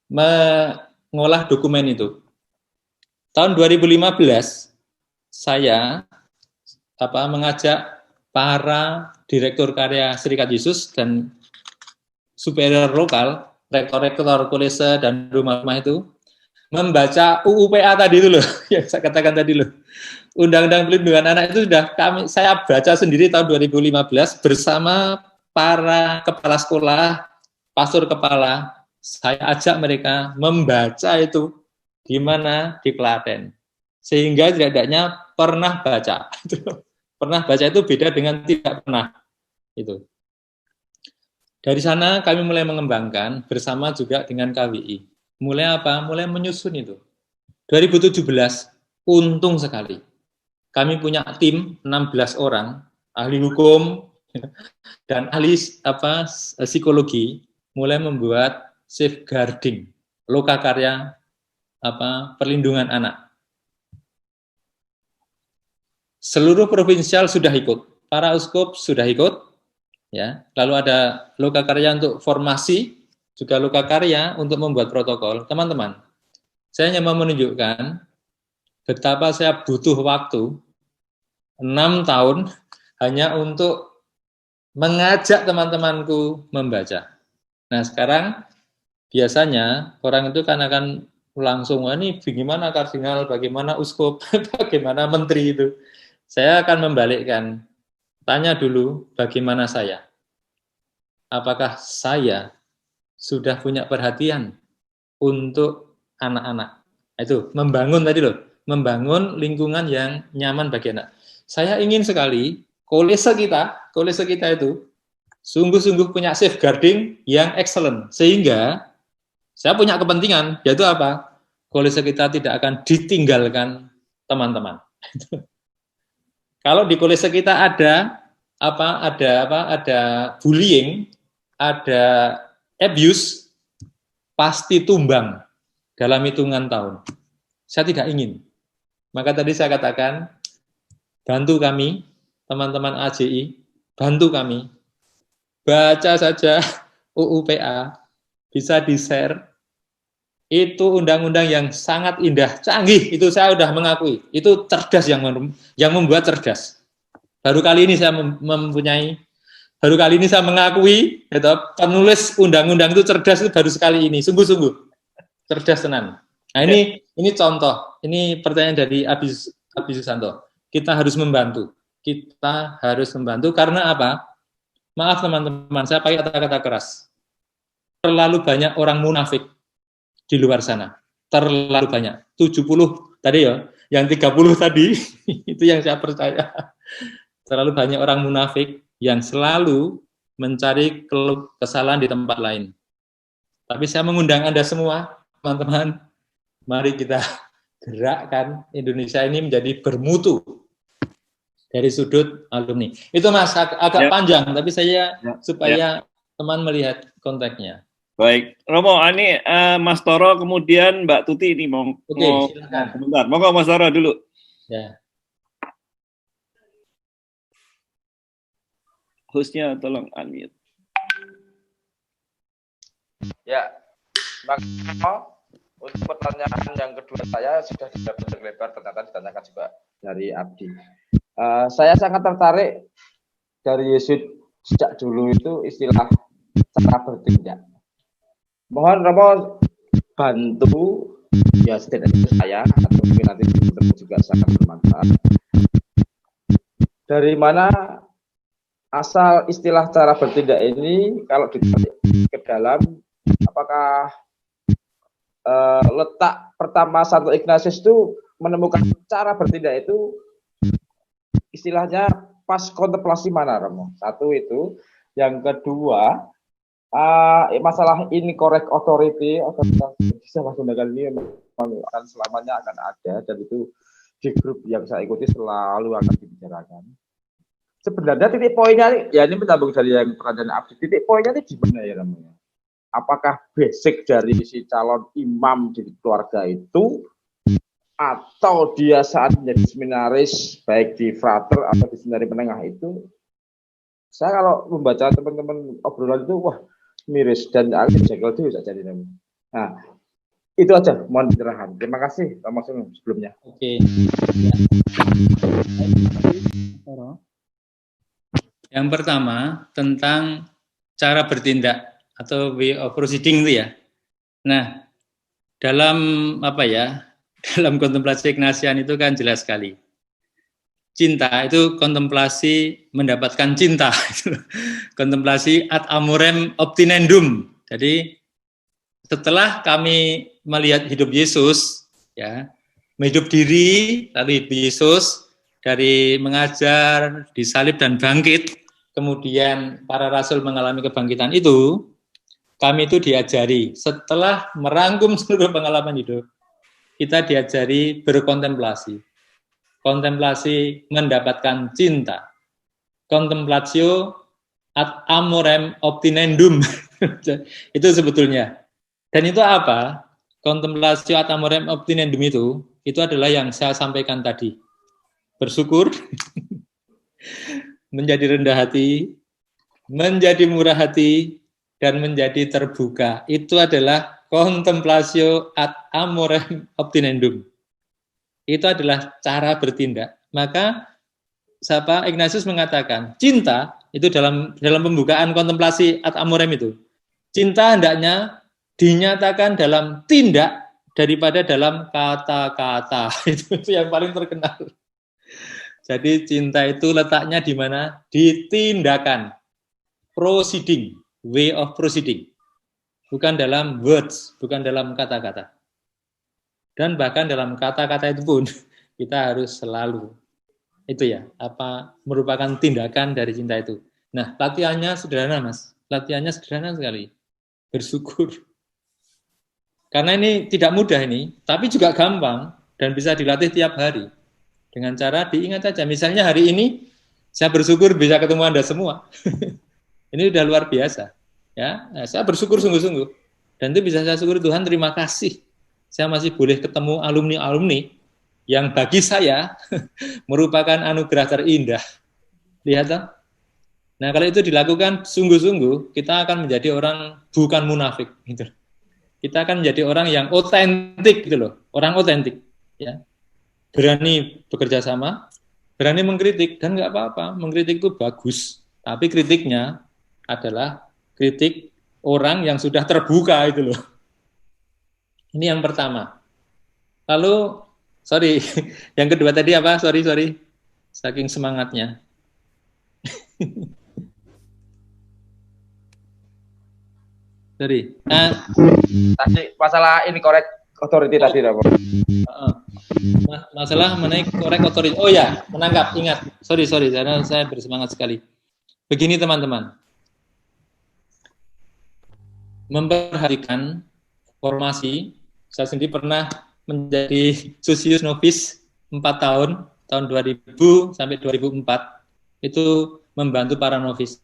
mengolah dokumen itu. Tahun 2015 saya mengajak para direktur karya Serikat Yesus dan superior lokal, rektor-rektor kolese dan rumah-rumah itu membaca UUPA tadi itu loh, yang saya katakan tadi loh. Undang-Undang Perlindungan Anak itu saya baca sendiri tahun 2015 bersama para kepala sekolah, pastor kepala. Saya ajak mereka membaca itu di mana di Klaten. Sehingga tidaknya pernah baca. Pernah baca itu beda dengan tidak pernah. Itu. Dari sana kami mulai mengembangkan bersama juga dengan KWI. Mulai apa? Mulai menyusun itu. 2017 untung sekali. Kami punya tim 16 orang, ahli hukum dan ahli psikologi mulai membuat safeguarding, lokakarya perlindungan anak. Seluruh provinsial sudah ikut, para uskup sudah ikut, ya. Lalu ada lokakarya untuk formasi, juga lokakarya untuk membuat protokol. Teman-teman, saya hanya mau menunjukkan betapa saya butuh waktu 6 tahun hanya untuk mengajak teman-temanku membaca. Nah, sekarang biasanya orang itu kan akan langsung, ini bagaimana kardinal, bagaimana uskup, bagaimana menteri itu. Saya akan membalikkan, tanya dulu bagaimana saya. Apakah saya sudah punya perhatian untuk anak-anak? Itu membangun tadi loh, membangun lingkungan yang nyaman bagi anak. Saya ingin sekali kolese kita itu sungguh-sungguh punya safeguarding yang excellent, sehingga saya punya kepentingan, yaitu apa? Kolese kita tidak akan ditinggalkan teman-teman. Kalau di kolese kita ada bullying, ada abuse, pasti tumbang dalam hitungan tahun. Saya tidak ingin. Maka tadi saya katakan, bantu kami, teman-teman AJI, bantu kami. Baca saja UUPA, bisa di-share. Itu undang-undang yang sangat indah, canggih, itu saya sudah mengakui. Itu cerdas yang membuat cerdas. Baru kali ini saya mempunyai baru kali ini saya mengakui, gitu, penulis undang-undang itu cerdas itu baru sekali ini, sungguh-sungguh cerdas tenan. Nah ini contoh, ini pertanyaan dari Abi Susanto. Kita harus membantu karena apa? Maaf teman-teman, saya pakai kata-kata keras. Terlalu banyak orang munafik di luar sana, terlalu banyak. 70 tadi ya, yang 30 tadi itu yang saya percaya. Terlalu banyak orang munafik yang selalu mencari kesalahan di tempat lain. Tapi saya mengundang Anda semua, teman-teman, mari kita gerakkan Indonesia ini menjadi bermutu dari sudut alumni. Itu Mas, agak panjang, tapi saya supaya teman melihat konteksnya.
Baik, Romo, ini Mas Toro, kemudian Mbak Tuti ini mau komentar. Monggo Mas Toro dulu.
Ya.
Hostnya tolong unmute.
Ya, untuk pertanyaan yang kedua saya sudah dijawab lebar, ternyata ditanyakan juga dari Abdi. Saya sangat tertarik dari Yesus sejak dulu itu istilah cara bertindak. Mohon Romo bantu ya setidaknya saya atau mungkin nanti juga sangat bermanfaat. Dari mana asal istilah cara bertindak ini kalau ditarik ke dalam, apakah letak pertama Santo Ignatius itu menemukan cara bertindak itu istilahnya pas kontemplasi mana, Romo? Satu itu. Yang kedua, masalah incorrect authority, otoritas bisa menggunakan ini memang akan selamanya akan ada, dan itu di grup yang saya ikuti selalu akan dibicarakan. Sebenarnya titik poinnya, ya ini menyambung dari yang pertanyaan Abdi, titik poinnya ini gimana ya namanya? Apakah basic dari si calon imam di keluarga itu, atau dia saat menjadi seminaris, baik di frater atau di seminari menengah itu, saya kalau membaca teman-teman obrolan itu, wah miris, dan jekyll itu bisa jadi namanya. Nah, itu aja, mohon pencerahan. Terima kasih, Pak Maksum, sebelumnya.
Oke. Yang pertama tentang cara bertindak atau way of proceeding itu ya. Nah, dalam dalam kontemplasi Ignatian itu kan jelas sekali. Cinta itu kontemplasi mendapatkan cinta. Kontemplasi ad amorem obtinendum. Jadi setelah kami melihat hidup Yesus, ya, hidup diri, lalu hidup Yesus dari mengajar, disalib dan bangkit. Kemudian para rasul mengalami kebangkitan itu, kami itu diajari, setelah merangkum seluruh pengalaman hidup, kita diajari berkontemplasi. Kontemplasi mendapatkan cinta. Contemplatio ad amorem obtinendum. Itu sebetulnya. Dan itu apa? Contemplatio ad amorem obtinendum itu adalah yang saya sampaikan tadi. Bersyukur, menjadi rendah hati, menjadi murah hati, dan menjadi terbuka. Itu adalah contemplatio ad amorem obtinendum. Itu adalah cara bertindak. Maka Ignatius mengatakan, cinta itu dalam pembukaan kontemplasi ad amorem itu. Cinta hendaknya dinyatakan dalam tindak daripada dalam kata-kata. Itu yang paling terkenal. Jadi cinta itu letaknya di mana? Di tindakan. Proceeding, way of proceeding. Bukan dalam words, bukan dalam kata-kata. Dan bahkan dalam kata-kata itu pun kita harus selalu merupakan tindakan dari cinta itu. Nah, latihannya sederhana, Mas. Latihannya sederhana sekali. Bersyukur. Karena ini tidak mudah ini, tapi juga gampang dan bisa dilatih tiap hari. Dengan cara diingat aja, misalnya hari ini saya bersyukur bisa ketemu Anda semua. Ini udah luar biasa. Ya, saya bersyukur sungguh-sungguh. Dan itu bisa saya syukur, Tuhan terima kasih. Saya masih boleh ketemu alumni-alumni yang bagi saya merupakan anugerah terindah. Lihat toh? Nah, kalau itu dilakukan sungguh-sungguh, kita akan menjadi orang bukan munafik gitu. Kita akan menjadi orang yang otentik gitu loh, orang otentik, ya. Berani bekerja sama, berani mengkritik, dan nggak apa-apa, mengkritik itu bagus, Tapi kritiknya adalah kritik orang yang sudah terbuka itu loh. Ini yang pertama. Lalu, sorry, yang kedua tadi apa? Sorry, saking semangatnya. Sorry.
Tadi masalah ini korek authority tadi, Romo.
Masalah mengenai korek otoriti. Oh ya, menangkap, ingat. Sorry, karena saya bersemangat sekali. Begini teman-teman. Memperhatikan formasi, saya sendiri pernah menjadi Susius Novis 4 tahun 2000 sampai 2004, itu membantu para novis.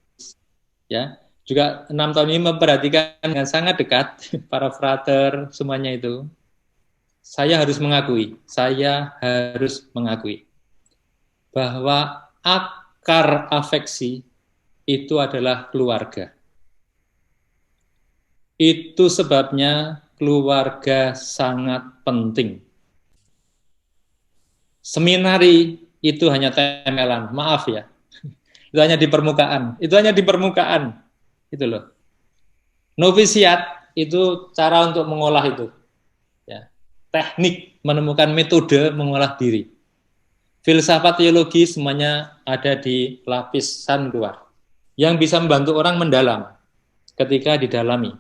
Ya, juga 6 tahun ini memperhatikan dengan sangat dekat para frater, semuanya itu. Saya harus mengakui bahwa akar afeksi itu adalah keluarga. Itu sebabnya keluarga sangat penting. Seminari itu hanya tempelan, maaf ya. Itu hanya di permukaan. Itu loh. Novisiat itu cara untuk mengolah itu. Ya. Teknik menemukan metode mengolah diri. Filsafat teologi semuanya ada di lapisan luar. Yang bisa membantu orang mendalam ketika didalami.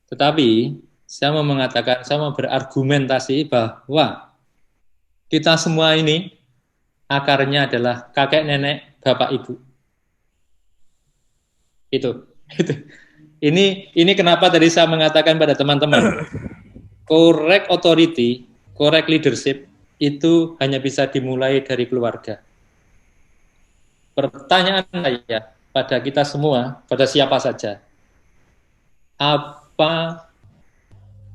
Tetapi saya mau berargumentasi bahwa kita semua ini akarnya adalah kakek nenek bapak ibu. Itu. Ini kenapa tadi saya mengatakan pada teman-teman, correct authority, correct leadership itu hanya bisa dimulai dari keluarga. Pertanyaan saya pada kita semua, pada siapa saja, apa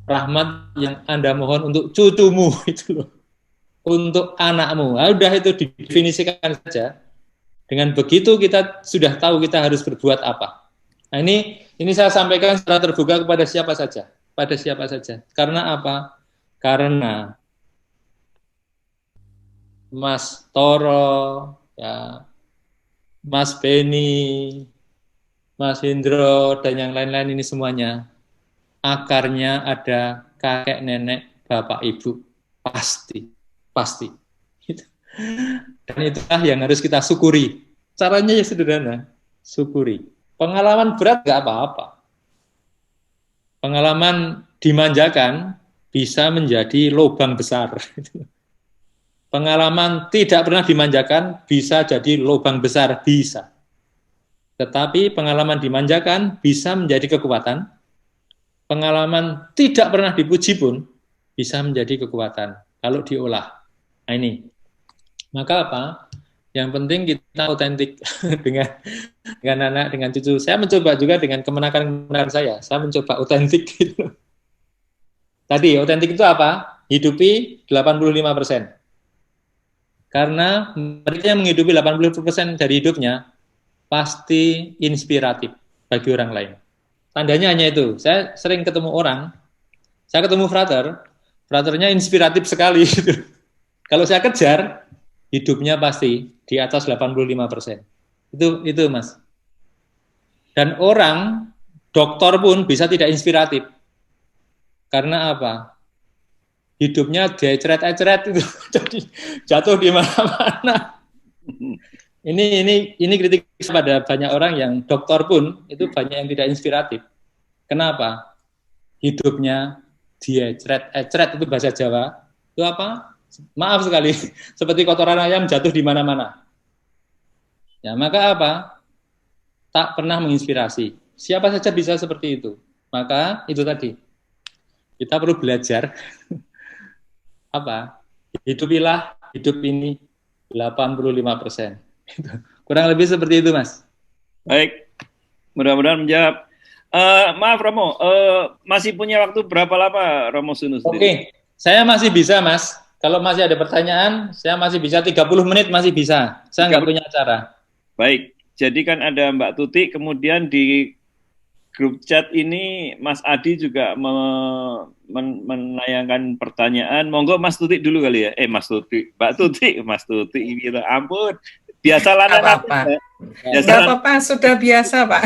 rahmat yang Anda mohon untuk cucumu itu loh, untuk anakmu. Nah, udah itu didefinisikan saja. Dengan begitu kita sudah tahu kita harus berbuat apa. Nah, ini saya sampaikan secara terbuka kepada siapa saja, Karena apa? Karena Mas Toro, ya, Mas Beni, Mas Indro, dan yang lain-lain ini semuanya, akarnya ada kakek, nenek, bapak, ibu. Pasti. Dan itulah yang harus kita syukuri. Caranya ya sederhana, syukuri. Pengalaman berat nggak apa-apa. Pengalaman dimanjakan bisa menjadi lubang besar. Pengalaman tidak pernah dimanjakan bisa jadi lubang besar, bisa. Tetapi pengalaman dimanjakan bisa menjadi kekuatan. Pengalaman tidak pernah dipuji pun bisa menjadi kekuatan kalau diolah. Nah ini. Maka apa? Yang penting kita otentik dengan anak, dengan cucu. Saya mencoba juga dengan kemenakan saya. Saya mencoba otentik gitu. Tadi otentik itu apa? Hidupi 85%. Karena mereka yang menghidupi 80% dari hidupnya pasti inspiratif bagi orang lain. Tandanya hanya itu. Saya sering ketemu orang, saya ketemu fraternya inspiratif sekali. Gitu. Kalau saya kejar, hidupnya pasti di atas 85%. Itu Mas. Dan orang, dokter pun bisa tidak inspiratif. Karena apa? Hidupnya diecret-ecret itu, jadi jatuh di mana-mana. Ini kritik pada banyak orang yang dokter pun itu banyak yang tidak inspiratif. Kenapa? Hidupnya diecret-ecret, itu bahasa Jawa. Itu apa? Maaf sekali, seperti kotoran ayam jatuh di mana-mana. Ya, maka apa? Tak pernah menginspirasi. Siapa saja bisa seperti itu. Maka itu tadi. Kita perlu belajar apa? Hidupilah hidup ini 85%. Kurang lebih seperti itu, Mas.
Baik. Mudah-mudahan menjawab. Maaf Romo, masih punya waktu berapa lama Romo Sunus?
Oke, saya masih bisa, Mas. Kalau masih ada pertanyaan, saya masih bisa 30 menit masih bisa. Saya nggak punya acara.
Baik, jadi kan ada Mbak Tuti, kemudian di grup chat ini Mas Adi juga menayangkan pertanyaan. Monggo Mas Tuti dulu kali ya. Mbak Tuti, ampun. Biasa lah
Nggak apa-apa. Nggak apa-apa, sudah biasa, Pak.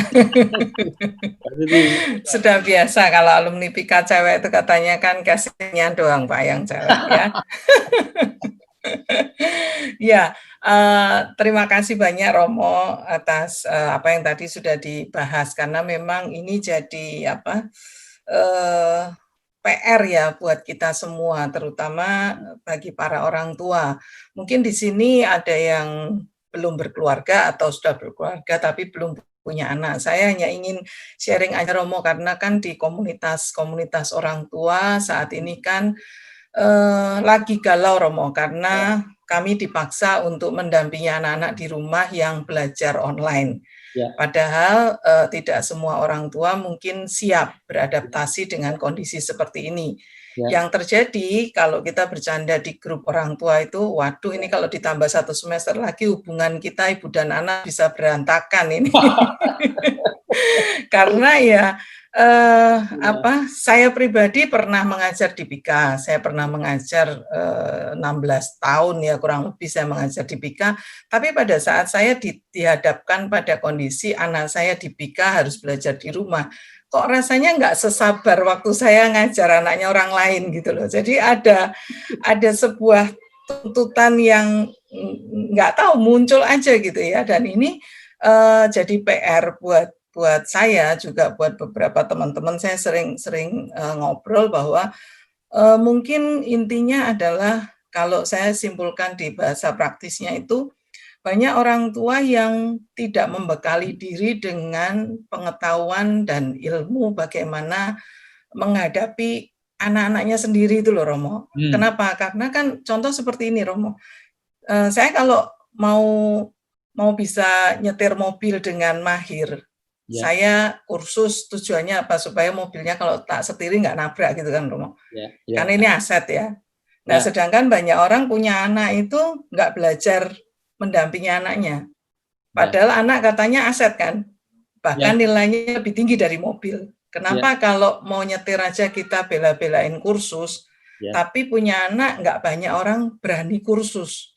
Sudah biasa kalau alumni Pika cewek itu katanya kan casingnya doang, Pak, yang cewek ya. Ya, terima kasih banyak Romo atas apa yang tadi sudah dibahas, karena memang ini jadi PR ya buat kita semua, terutama bagi para orang tua. Mungkin di sini ada yang belum berkeluarga atau sudah berkeluarga tapi belum punya anak. Saya hanya ingin sharing aja Romo, karena kan di komunitas orang tua saat ini kan lagi galau Romo, karena kami dipaksa untuk mendampingi anak-anak di rumah yang belajar online. Padahal tidak semua orang tua mungkin siap beradaptasi dengan kondisi seperti ini. Yang terjadi kalau kita bercanda di grup orang tua itu, waduh ini kalau ditambah 1 semester lagi hubungan kita ibu dan anak bisa berantakan ini. Karena ya saya pribadi pernah mengajar di Pika. Saya pernah mengajar 16 tahun ya kurang lebih saya mengajar di Pika. Tapi pada saat saya dihadapkan pada kondisi anak saya di Pika harus belajar di rumah, kok rasanya nggak sesabar waktu saya ngajar anaknya orang lain gitu loh. Jadi ada sebuah tuntutan yang nggak tahu muncul aja gitu ya. Dan ini jadi PR buat saya juga, buat beberapa teman-teman. Saya sering ngobrol bahwa mungkin intinya adalah kalau saya simpulkan di bahasa praktisnya itu, banyak orang tua yang tidak membekali diri dengan pengetahuan dan ilmu bagaimana menghadapi anak-anaknya sendiri itu loh Romo. Kenapa? Karena kan contoh seperti ini Romo. Saya kalau mau bisa nyetir mobil dengan mahir, saya kursus tujuannya apa? Supaya mobilnya kalau tak setiri nggak nabrak gitu kan Romo. Karena ini aset ya. Nah sedangkan banyak orang punya anak itu nggak belajar mendampingi anaknya. Padahal anak katanya aset kan. Bahkan nilainya lebih tinggi dari mobil. Kenapa kalau mau nyetir aja kita bela-belain kursus, tapi punya anak nggak banyak orang berani kursus.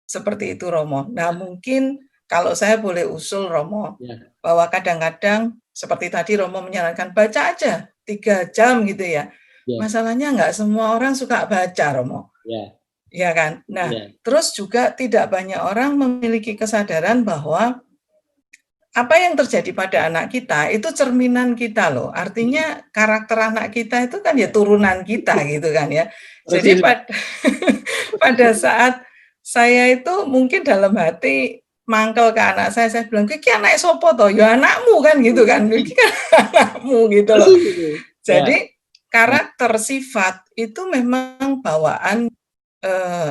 Seperti itu Romo. Nah mungkin kalau saya boleh usul Romo, bahwa kadang-kadang seperti tadi Romo menyarankan baca aja 3 jam gitu ya. Masalahnya nggak semua orang suka baca Romo. Ya kan? Nah, terus juga tidak banyak orang memiliki kesadaran bahwa apa yang terjadi pada anak kita itu cerminan kita loh. Artinya karakter anak kita itu kan ya turunan kita gitu kan ya. Jadi pada saat saya itu mungkin dalam hati mangkel ke anak saya bilang, "Ki anak sopo toh?" Ya anakmu kan gitu kan. Ki kan anakmu gitu loh. Jadi karakter sifat itu memang bawaan,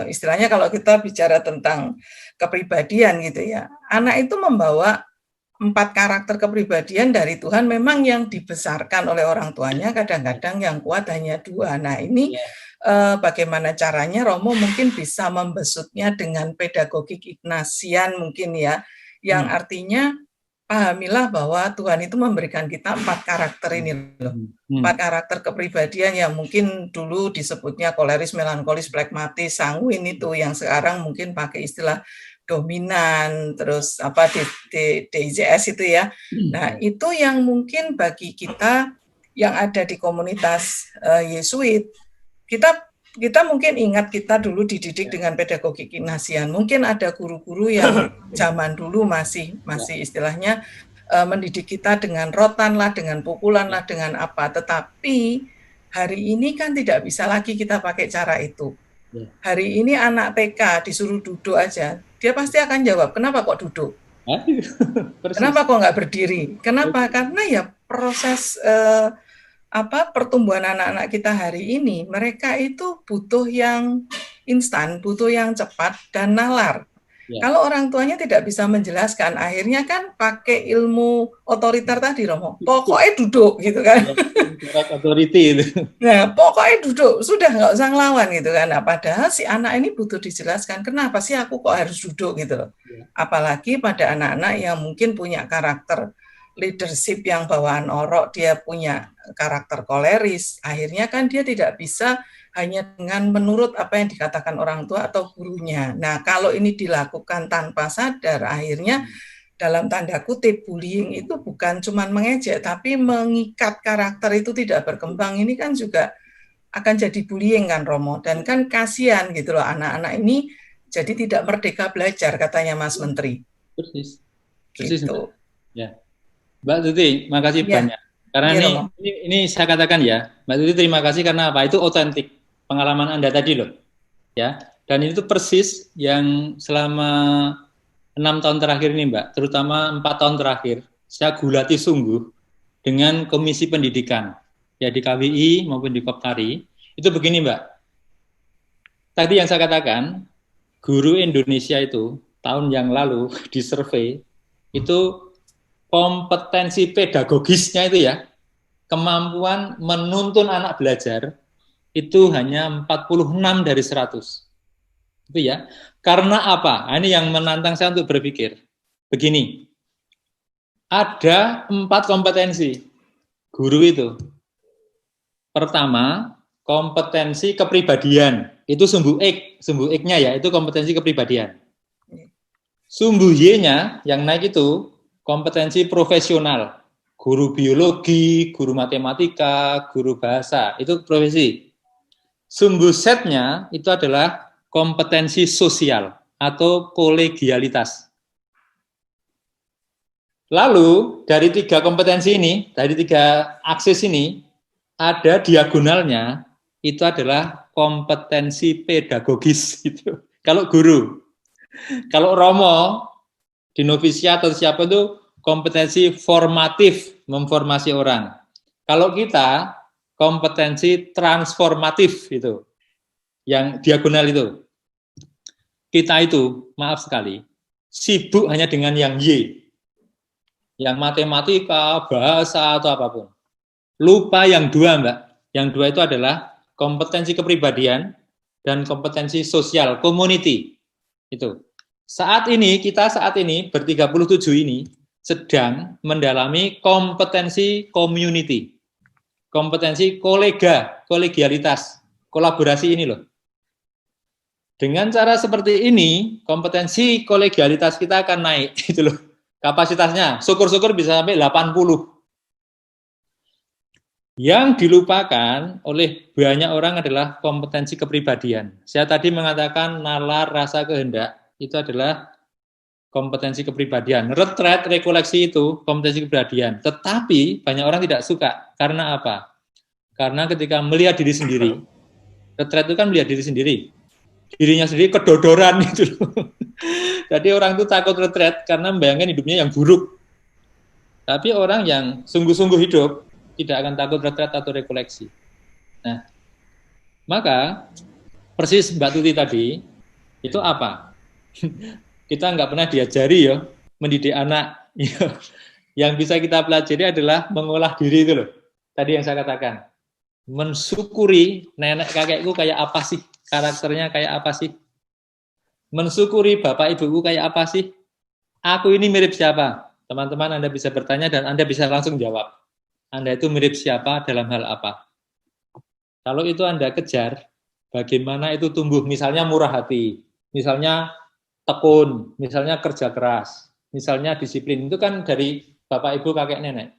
istilahnya kalau kita bicara tentang kepribadian gitu ya, anak itu membawa 4 karakter kepribadian dari Tuhan memang yang dibesarkan oleh orang tuanya, kadang-kadang yang kuat hanya 2. Nah ini bagaimana caranya Romo mungkin bisa membesutnya dengan pedagogik Ignasian mungkin ya, yang artinya pahamilah bahwa Tuhan itu memberikan kita 4 karakter ini loh. 4 karakter kepribadian yang mungkin dulu disebutnya koleris, melankolis, pragmatis, sanguin itu, yang sekarang mungkin pakai istilah dominan, terus DIJS itu ya. Nah, itu yang mungkin bagi kita yang ada di komunitas Yesuit, kita mungkin ingat kita dulu dididik dengan pedagogi Ignasian. Mungkin ada guru-guru yang zaman dulu masih istilahnya mendidik kita dengan rotan lah, dengan pukulan lah, dengan apa. Tetapi hari ini kan tidak bisa lagi kita pakai cara itu. Hari ini anak TK disuruh duduk aja, dia pasti akan jawab, kenapa kok duduk? Kenapa kok nggak berdiri? Kenapa? Karena ya proses pertumbuhan anak-anak kita hari ini, mereka itu butuh yang instan, butuh yang cepat dan nalar. Kalau orang tuanya tidak bisa menjelaskan, akhirnya kan pakai ilmu otoriter tadi Romo, pokoknya duduk gitu kan.
Authority itu.
Nah, pokoknya duduk, sudah nggak usah ngelawan gitu kan. Nah, padahal si anak ini butuh dijelaskan, kenapa sih aku kok harus duduk gitu loh. Apalagi pada anak-anak yang mungkin punya karakter leadership yang bawaan orok, dia punya karakter koleris, akhirnya kan dia tidak bisa hanya dengan menurut apa yang dikatakan orang tua atau gurunya. Nah, kalau ini dilakukan tanpa sadar, akhirnya dalam tanda kutip bullying itu bukan cuma mengejek, tapi mengikat karakter itu tidak berkembang. Ini kan juga akan jadi bullying kan, Romo. Dan kan kasihan gitu loh, anak-anak ini jadi tidak merdeka belajar, katanya Mas Menteri.
Persis. Persis.
Gitu.
Ya. Mbak Tuti, makasih
Ya.
banyak. Karena
Ya,
ini saya katakan ya, Mbak Tuti terima kasih karena apa? Itu otentik pengalaman Anda tadi loh. Ya. Dan itu persis yang selama 6 tahun terakhir ini Mbak, terutama 4 tahun terakhir, saya gulati sungguh dengan Komisi Pendidikan, ya di KWI maupun di Koptari. Itu begini Mbak, tadi yang saya katakan, guru Indonesia itu tahun yang lalu di survei, itu kompetensi pedagogisnya itu ya, kemampuan menuntun anak belajar, itu hanya 46 dari 100. Itu ya. Karena apa? Nah, ini yang menantang saya untuk berpikir. Begini, ada 4 kompetensi guru itu. Pertama, kompetensi kepribadian. Itu sumbu X-nya ya, itu kompetensi kepribadian. Sumbu Y-nya yang naik itu kompetensi profesional. Guru biologi, guru matematika, guru bahasa, itu profesi. Sumbu Z-nya itu adalah kompetensi sosial atau kolegialitas. Lalu dari 3 kompetensi ini, dari 3 akses ini, ada diagonalnya, itu adalah kompetensi pedagogis. Gitu. Kalau guru, kalau Romo, di novisia atau siapa itu kompetensi formatif, memformasi orang. Kalau kita, kompetensi transformatif itu. Yang diagonal itu, kita itu, maaf sekali, sibuk hanya dengan yang Y, yang matematika, bahasa, atau apapun. Lupa yang 2, Mbak. Yang 2 itu adalah kompetensi kepribadian dan kompetensi sosial, community. Itu. Kita saat ini, ber-37 ini, sedang mendalami kompetensi community, kompetensi kolegialitas, kolaborasi ini loh. Dengan cara seperti ini, kompetensi kolegialitas kita akan naik, gitu loh. Kapasitasnya, syukur-syukur bisa sampai 80. Yang dilupakan oleh banyak orang adalah kompetensi kepribadian. Saya tadi mengatakan nalar, rasa, kehendak, itu adalah kompetensi kepribadian. Retret, rekoleksi itu kompetensi kepribadian. Tetapi banyak orang tidak suka. Karena apa? Karena ketika melihat diri sendiri, retret itu kan melihat diri sendiri. Dirinya sendiri kedodoran gitu loh. Jadi orang itu takut retret karena membayangkan hidupnya yang buruk. Tapi orang yang sungguh-sungguh hidup tidak akan takut retret atau rekoleksi. Nah, maka persis Mbak Tuti tadi, itu apa? Kita nggak pernah diajari ya, mendidik anak. Yang bisa kita pelajari adalah mengolah diri itu loh. Tadi yang saya katakan. Mensyukuri nenek kakekku kayak apa sih? Karakternya kayak apa sih? Mensyukuri bapak ibuku kayak apa sih? Aku ini mirip siapa? Teman-teman Anda bisa bertanya dan Anda bisa langsung jawab. Anda itu mirip siapa dalam hal apa? Kalau itu Anda kejar, bagaimana itu tumbuh? Misalnya murah hati, misalnya tekun, misalnya kerja keras, misalnya disiplin. Itu kan dari bapak ibu kakek nenek.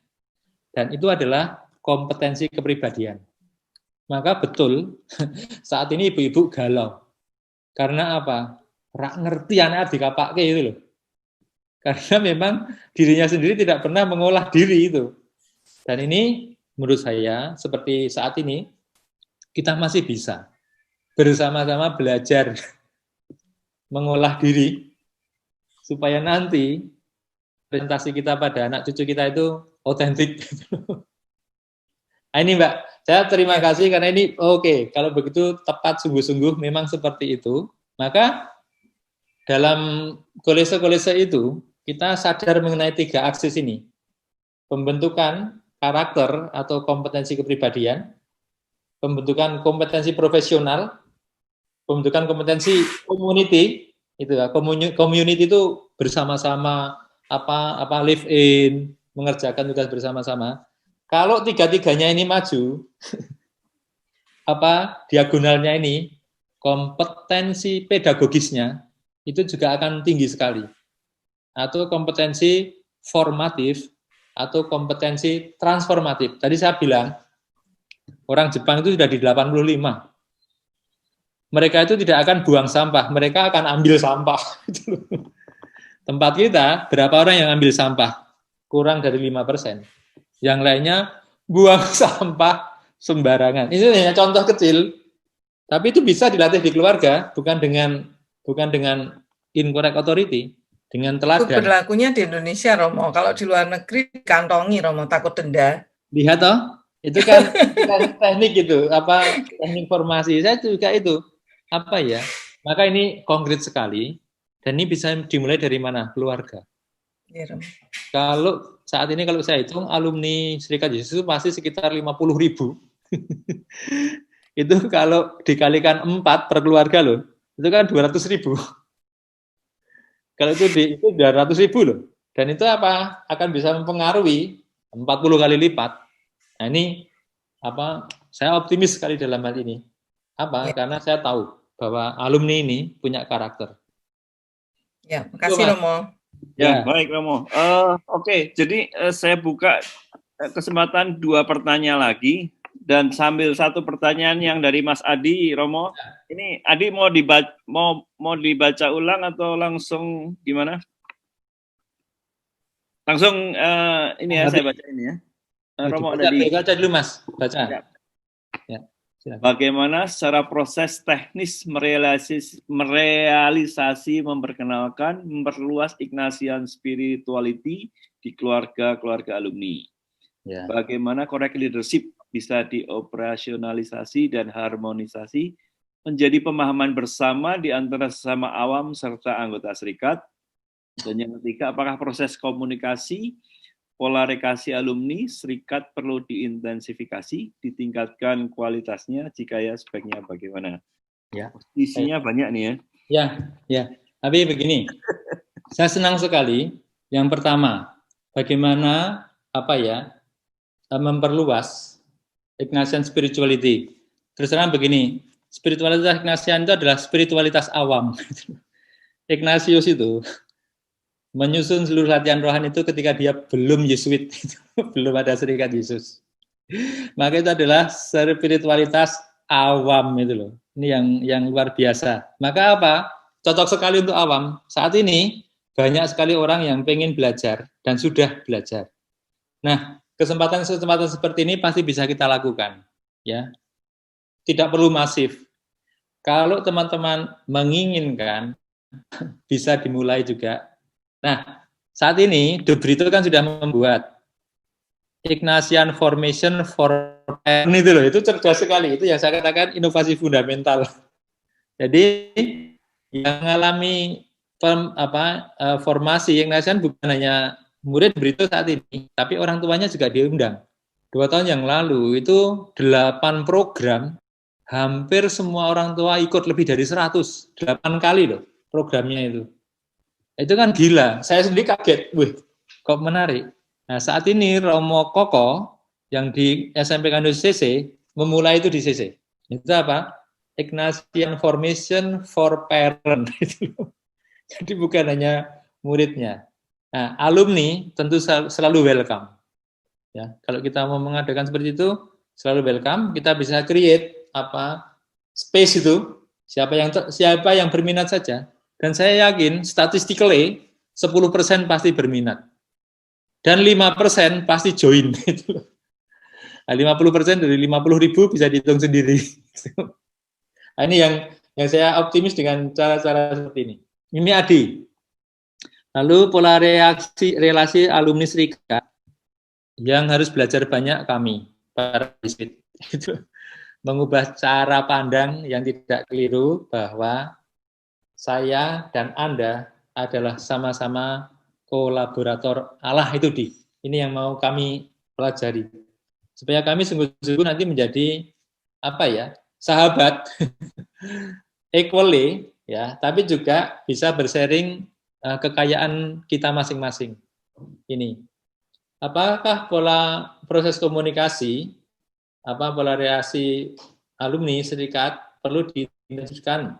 Dan itu adalah kompetensi kepribadian. Maka betul, saat ini ibu-ibu galau. Karena apa? Rak ngerti anak dikapake itu loh. Karena memang dirinya sendiri tidak pernah mengolah diri itu. Dan ini menurut saya, seperti saat ini, kita masih bisa bersama-sama belajar mengolah diri, supaya nanti presentasi kita pada anak cucu kita itu otentik. Nah, ini Mbak, saya terima kasih karena ini oke, kalau begitu tepat sungguh-sungguh memang seperti itu. Maka dalam kolese-kolese itu kita sadar mengenai 3 akses ini. Pembentukan karakter atau kompetensi kepribadian, pembentukan kompetensi profesional, pembentukan kompetensi community, itu ya, community itu bersama-sama live in, mengerjakan tugas bersama-sama. Kalau tiga-tiganya ini maju, diagonalnya ini, kompetensi pedagogisnya itu juga akan tinggi sekali. Atau kompetensi formatif, atau kompetensi transformatif. Tadi saya bilang, orang Jepang itu sudah di 85. Mereka itu tidak akan buang sampah, mereka akan ambil sampah. Tempat kita, berapa orang yang ambil sampah? Kurang dari 5%. Yang lainnya, buang sampah sembarangan. Ini hanya contoh kecil, tapi itu bisa dilatih di keluarga, bukan dengan incorrect authority, dengan teladan.
Itu berlakunya di Indonesia, Romo. Kalau di luar negeri dikantongi, Romo, takut denda.
Lihat toh, itu kan teknik gitu, teknik formasi. Saya juga itu, maka ini konkret sekali, dan ini bisa dimulai dari mana? Keluarga.
Ya, Romo.
Kalau saat ini kalau saya hitung, alumni Serikat Yesus itu masih sekitar 50.000. Itu kalau dikalikan 4 per keluarga loh, itu kan 200.000. Kalau itu 200.000 loh. Dan itu akan bisa mempengaruhi 40 kali lipat. Nah ini saya optimis sekali dalam hal ini. Karena saya tahu bahwa alumni ini punya karakter.
Ya, makasih Romo.
Ya, baik Romo. Oke, jadi saya buka kesempatan 2 pertanyaan lagi. Dan sambil 1 pertanyaan yang dari Mas Adi, Romo. Ini Adi mau dibaca ulang atau langsung gimana? Langsung ini ya, saya baca ini ya. Romo
baca dulu Mas, baca. Ya, silakan.
Bagaimana secara proses teknis merealisasi, memperkenalkan, memperluas Ignatian spirituality di keluarga-keluarga alumni. Ya. Bagaimana correct leadership bisa dioperasionalisasi dan harmonisasi menjadi pemahaman bersama di antara sesama awam serta anggota serikat. Dan yang ketiga, apakah proses komunikasi, polarisasi alumni serikat perlu diintensifikasi, ditingkatkan kualitasnya, jika ya sebaiknya bagaimana? Ya, isinya banyak nih ya.
Ya. Tapi begini, saya senang sekali. Yang pertama, bagaimana memperluas Ignatian spirituality. Terus terang begini, spiritualitas Ignatian itu adalah spiritualitas awam. Ignatius itu menyusun seluruh latihan rohani itu ketika dia belum Yesuit, belum ada Serikat Yesus. Maka itu adalah spiritualitas awam itu loh. Ini yang luar biasa. Maka cocok sekali untuk awam. Saat ini banyak sekali orang yang pengen belajar dan sudah belajar. Nah, kesempatan seperti ini pasti bisa kita lakukan, ya. Tidak perlu masif. Kalau teman-teman menginginkan, bisa dimulai juga. Nah, saat ini De Brito kan sudah membuat Ignatian Formation for Parents itu loh, itu cerdas sekali. Itu yang saya katakan inovasi fundamental. Jadi yang mengalami formasi Ignatian bukan hanya murid Brito saat ini, tapi orang tuanya juga diundang. 2 tahun yang lalu itu 8 program, hampir semua orang tua ikut, lebih dari 100, 8 kali loh programnya itu. Itu kan gila, saya sendiri kaget, wih kok menarik. Nah saat ini Romo Koko yang di SMP Kandus CC, memulai itu di CC. Itu Ignatian Formation for Parents. Jadi bukan hanya muridnya. Nah, alumni tentu selalu welcome. Ya, kalau kita mau mengadakan seperti itu, selalu welcome. Kita bisa create space itu, siapa yang berminat saja. Dan saya yakin statistically 10% pasti berminat. Dan 5% pasti join. Nah, 50% dari 50.000 bisa dihitung sendiri. Nah, ini yang saya optimis dengan cara-cara seperti ini. Ini Adi. Lalu pola relasi alumni serikat yang harus belajar banyak kami, para Yesuit, itu mengubah cara pandang yang tidak keliru bahwa saya dan Anda adalah sama-sama kolaborator Allah itu ini yang mau kami pelajari. Supaya kami sungguh-sungguh nanti menjadi sahabat equally ya, tapi juga bisa bersharing kekayaan kita masing-masing. Ini. apakah pola proses komunikasi, pola relasi alumni serikat perlu diintensifkan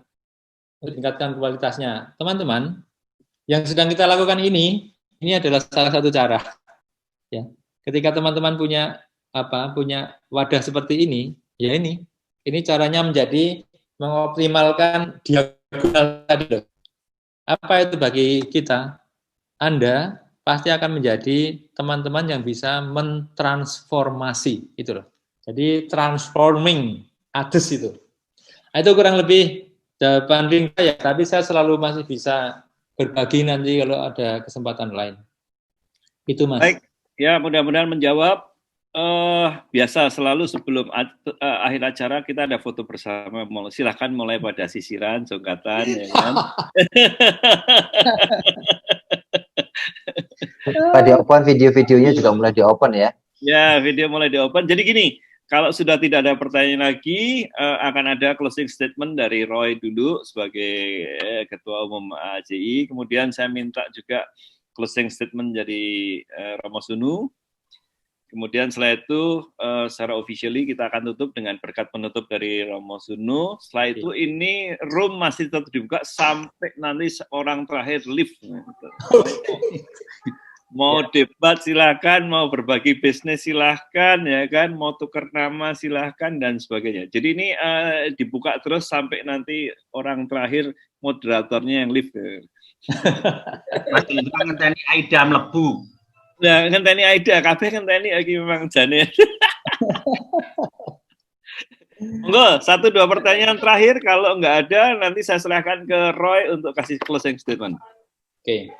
untuk meningkatkan kualitasnya. Teman-teman, yang sedang kita lakukan ini adalah salah satu cara. Ya, ketika teman-teman punya wadah seperti ini, ya ini caranya menjadi mengoptimalkan diagonal tadi loh. Apa itu bagi kita? Anda pasti akan menjadi teman-teman yang bisa mentransformasi itu loh. Jadi transforming others itu. Itu kurang lebih jawaban ringkas ya, tapi saya selalu masih bisa berbagi nanti kalau ada kesempatan lain. Itu Mas.
Baik, ya mudah-mudahan menjawab. Biasa selalu sebelum akhir acara kita ada foto bersama. Silahkan mulai pada sisiran, jongkatan, ya kan.
Pak di open, video-videonya juga mulai di open ya.
Ya, video mulai di open. Jadi gini, kalau sudah tidak ada pertanyaan lagi, akan ada closing statement dari Roy dulu sebagai Ketua Umum AJI. Kemudian saya minta juga closing statement dari Romo Sunu. Kemudian setelah itu secara officially kita akan tutup dengan berkat penutup dari Romo Sunu. Setelah itu ini room masih tetap dibuka sampai nanti orang terakhir live. Mau debat silakan, mau berbagi bisnis silakan, ya kan, mau tukar nama silakan dan sebagainya. Jadi ini dibuka terus sampai nanti orang terakhir moderatornya yang live.
Mas itu kan ngenteni Aida mlebu.
Nah, ngenteni Aida, kabeh ngenteni iki memang jane. Monggo, 1-2 pertanyaan terakhir, kalau nggak ada nanti saya serahkan ke Roy untuk kasih closing statement.
Oke.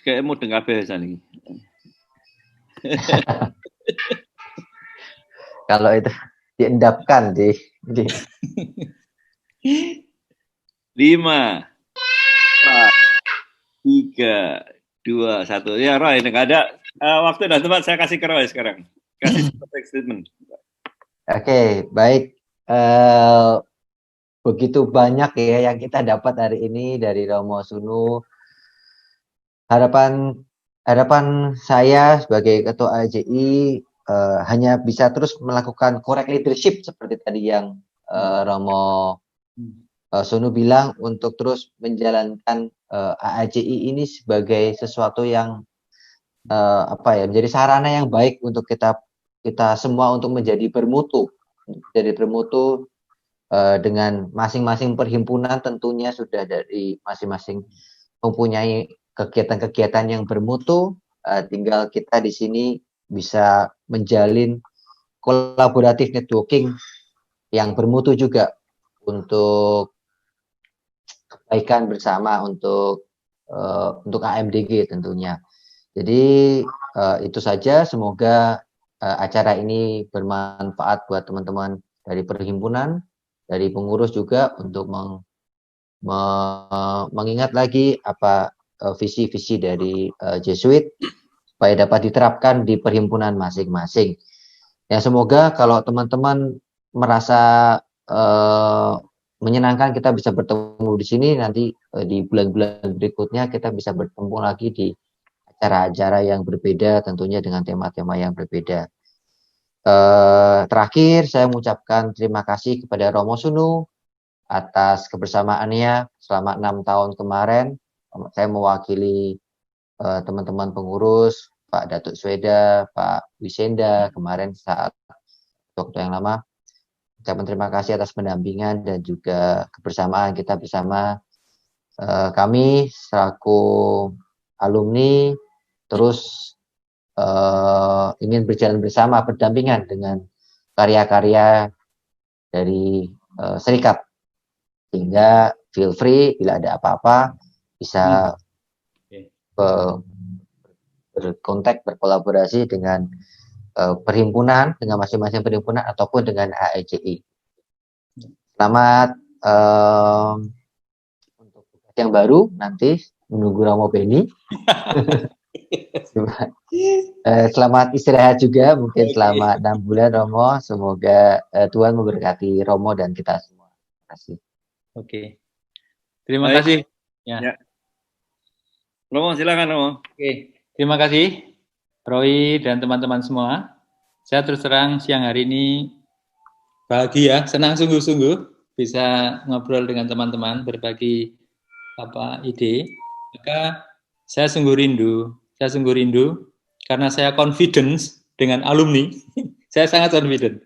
Kayak mau dengar bahasa nih.
Kalau itu diendapkan di
5, 4, 3, 2, 1. Ya Roy, nggak ada waktu dan tempat, saya kasih ke Roy sekarang. Kasih statement.
Oke, baik. Begitu banyak ya yang kita dapat hari ini dari Romo Sunu. Harapan saya sebagai Ketua AJI hanya bisa terus melakukan correct leadership seperti tadi yang Romo Sunu bilang, untuk terus menjalankan AJI ini sebagai sesuatu yang menjadi sarana yang baik untuk kita semua untuk menjadi bermutu dengan masing-masing perhimpunan. Tentunya sudah dari masing-masing mempunyai kegiatan-kegiatan yang bermutu, tinggal kita di sini bisa menjalin kolaboratif networking yang bermutu juga untuk kebaikan bersama untuk AMDG tentunya. Jadi itu saja, semoga acara ini bermanfaat buat teman-teman dari perhimpunan, dari pengurus juga, untuk mengingat lagi apa visi-visi dari Jesuit supaya dapat diterapkan di perhimpunan masing-masing. Ya, semoga kalau teman-teman merasa menyenangkan kita bisa bertemu di sini, nanti di bulan-bulan berikutnya kita bisa bertemu lagi di acara-acara yang berbeda, tentunya dengan tema-tema yang berbeda. Terakhir saya mengucapkan terima kasih kepada Romo Sunu atas kebersamaannya selama 6 tahun kemarin. Saya mewakili teman-teman pengurus, Pak Datuk Sweda, Pak Wisenda kemarin saat waktu yang lama. Ucapan terima kasih atas pendampingan dan juga kebersamaan kita bersama. Kami selaku alumni terus ingin berjalan bersama, berdampingan dengan karya-karya dari serikat, sehingga feel free bila ada apa-apa bisa berkontak, berkolaborasi dengan perhimpunan, dengan masing-masing perhimpunan ataupun dengan AJI. Selamat untuk yang baru, nanti menunggu Romo Beni. Selamat istirahat juga, mungkin selama 6 bulan Romo. Semoga Tuhan memberkati Romo dan kita semua. Terima kasih.
Oke. Terima
Baik.
kasih. Ya.
Ya. Romo, silakan Romo.
Oke. Terima kasih Roy dan teman-teman semua. Saya terus terang siang hari ini bahagia, senang sungguh-sungguh bisa ngobrol dengan teman-teman, berbagi ide. Maka saya sungguh rindu karena saya confidence dengan alumni. Saya sangat confident.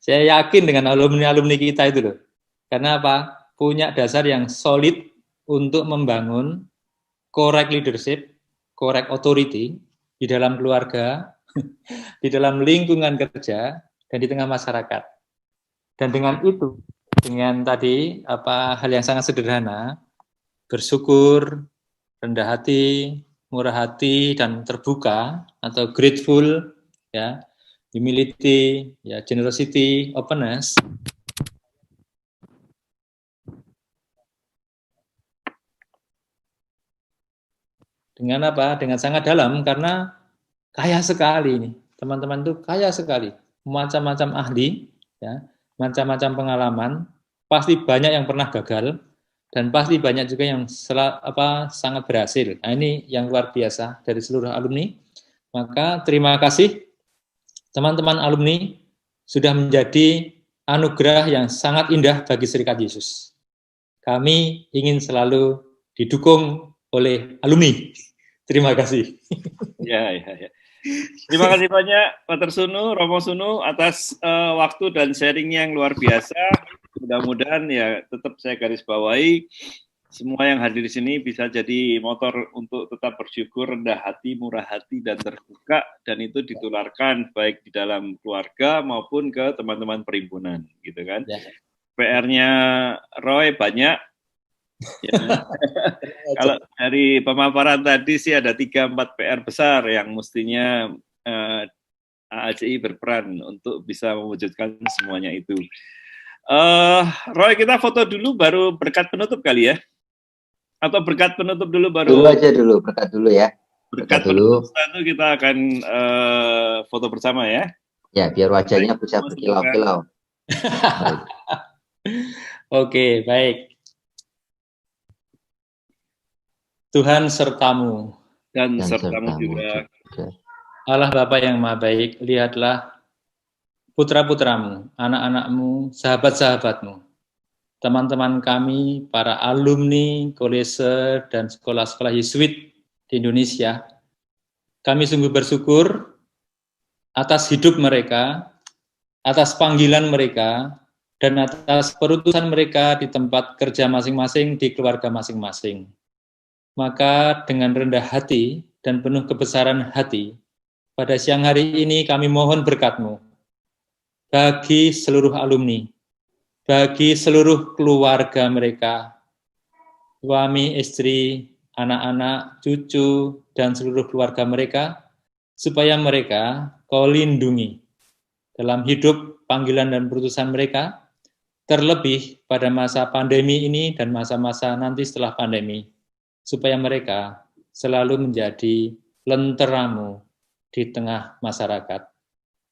Saya yakin dengan alumni kita itu loh. Karena apa? Punya dasar yang solid untuk membangun correct leadership, correct authority di dalam keluarga, di dalam lingkungan kerja, dan di tengah masyarakat. Dan dengan itu, dengan tadi hal yang sangat sederhana, bersyukur, rendah hati, murah hati, dan terbuka atau grateful, ya, humility, ya, generosity, openness. Dengan apa? Dengan sangat dalam, karena kaya sekali nih. Teman-teman itu kaya sekali. Macam-macam ahli, ya, macam-macam pengalaman, pasti banyak yang pernah gagal, dan pasti banyak juga yang sangat berhasil. Nah, ini yang luar biasa dari seluruh alumni. Maka terima kasih teman-teman alumni sudah menjadi anugerah yang sangat indah bagi Serikat Yesus. Kami ingin selalu didukung oleh alumni. Terima kasih.
Ya. Terima kasih banyak Pak Sunu, Romo Sunu atas waktu dan sharingnya yang luar biasa. Mudah-mudahan ya tetap saya garis bawahi semua yang hadir di sini bisa jadi motor untuk tetap bersyukur, rendah hati, murah hati, dan terbuka, dan itu ditularkan baik di dalam keluarga maupun ke teman-teman perimpunan, gitu kan. Ya. PR-nya Roy banyak. Ya. Kalau dari pemaparan tadi sih ada 3-4 PR besar yang mestinya AACI berperan untuk bisa mewujudkan semuanya itu. Roy, kita foto dulu baru berkat penutup kali ya? Atau berkat penutup dulu baru?
Dulu aja dulu, berkat dulu ya.
Berkat dulu. Setelah itu kita akan foto bersama ya.
Ya, biar wajahnya bisa berkilau-kilau.
Oke, baik. Tuhan sertamu.
Dan sertamu juga.
Allah Bapa yang Maha Baik, lihatlah putra-putramu, anak-anakmu, sahabat-sahabatmu, teman-teman kami, para alumni, kolese, dan sekolah-sekolah Yesuit di Indonesia. Kami sungguh bersyukur atas hidup mereka, atas panggilan mereka, dan atas perutusan mereka di tempat kerja masing-masing, di keluarga masing-masing. Maka dengan rendah hati dan penuh kebesaran hati, pada siang hari ini kami mohon berkat-Mu bagi seluruh alumni, bagi seluruh keluarga mereka, suami, istri, anak-anak, cucu, dan seluruh keluarga mereka, supaya mereka Kau lindungi dalam hidup, panggilan, dan perutusan mereka, terlebih pada masa pandemi ini dan masa-masa nanti setelah pandemi, supaya mereka selalu menjadi lenteramu di tengah masyarakat.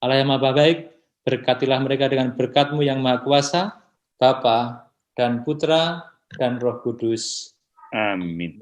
Allah yang Maha Baik, berkatilah mereka dengan berkat-Mu yang Maha Kuasa, Bapa dan Putra dan Roh Kudus.
Amin.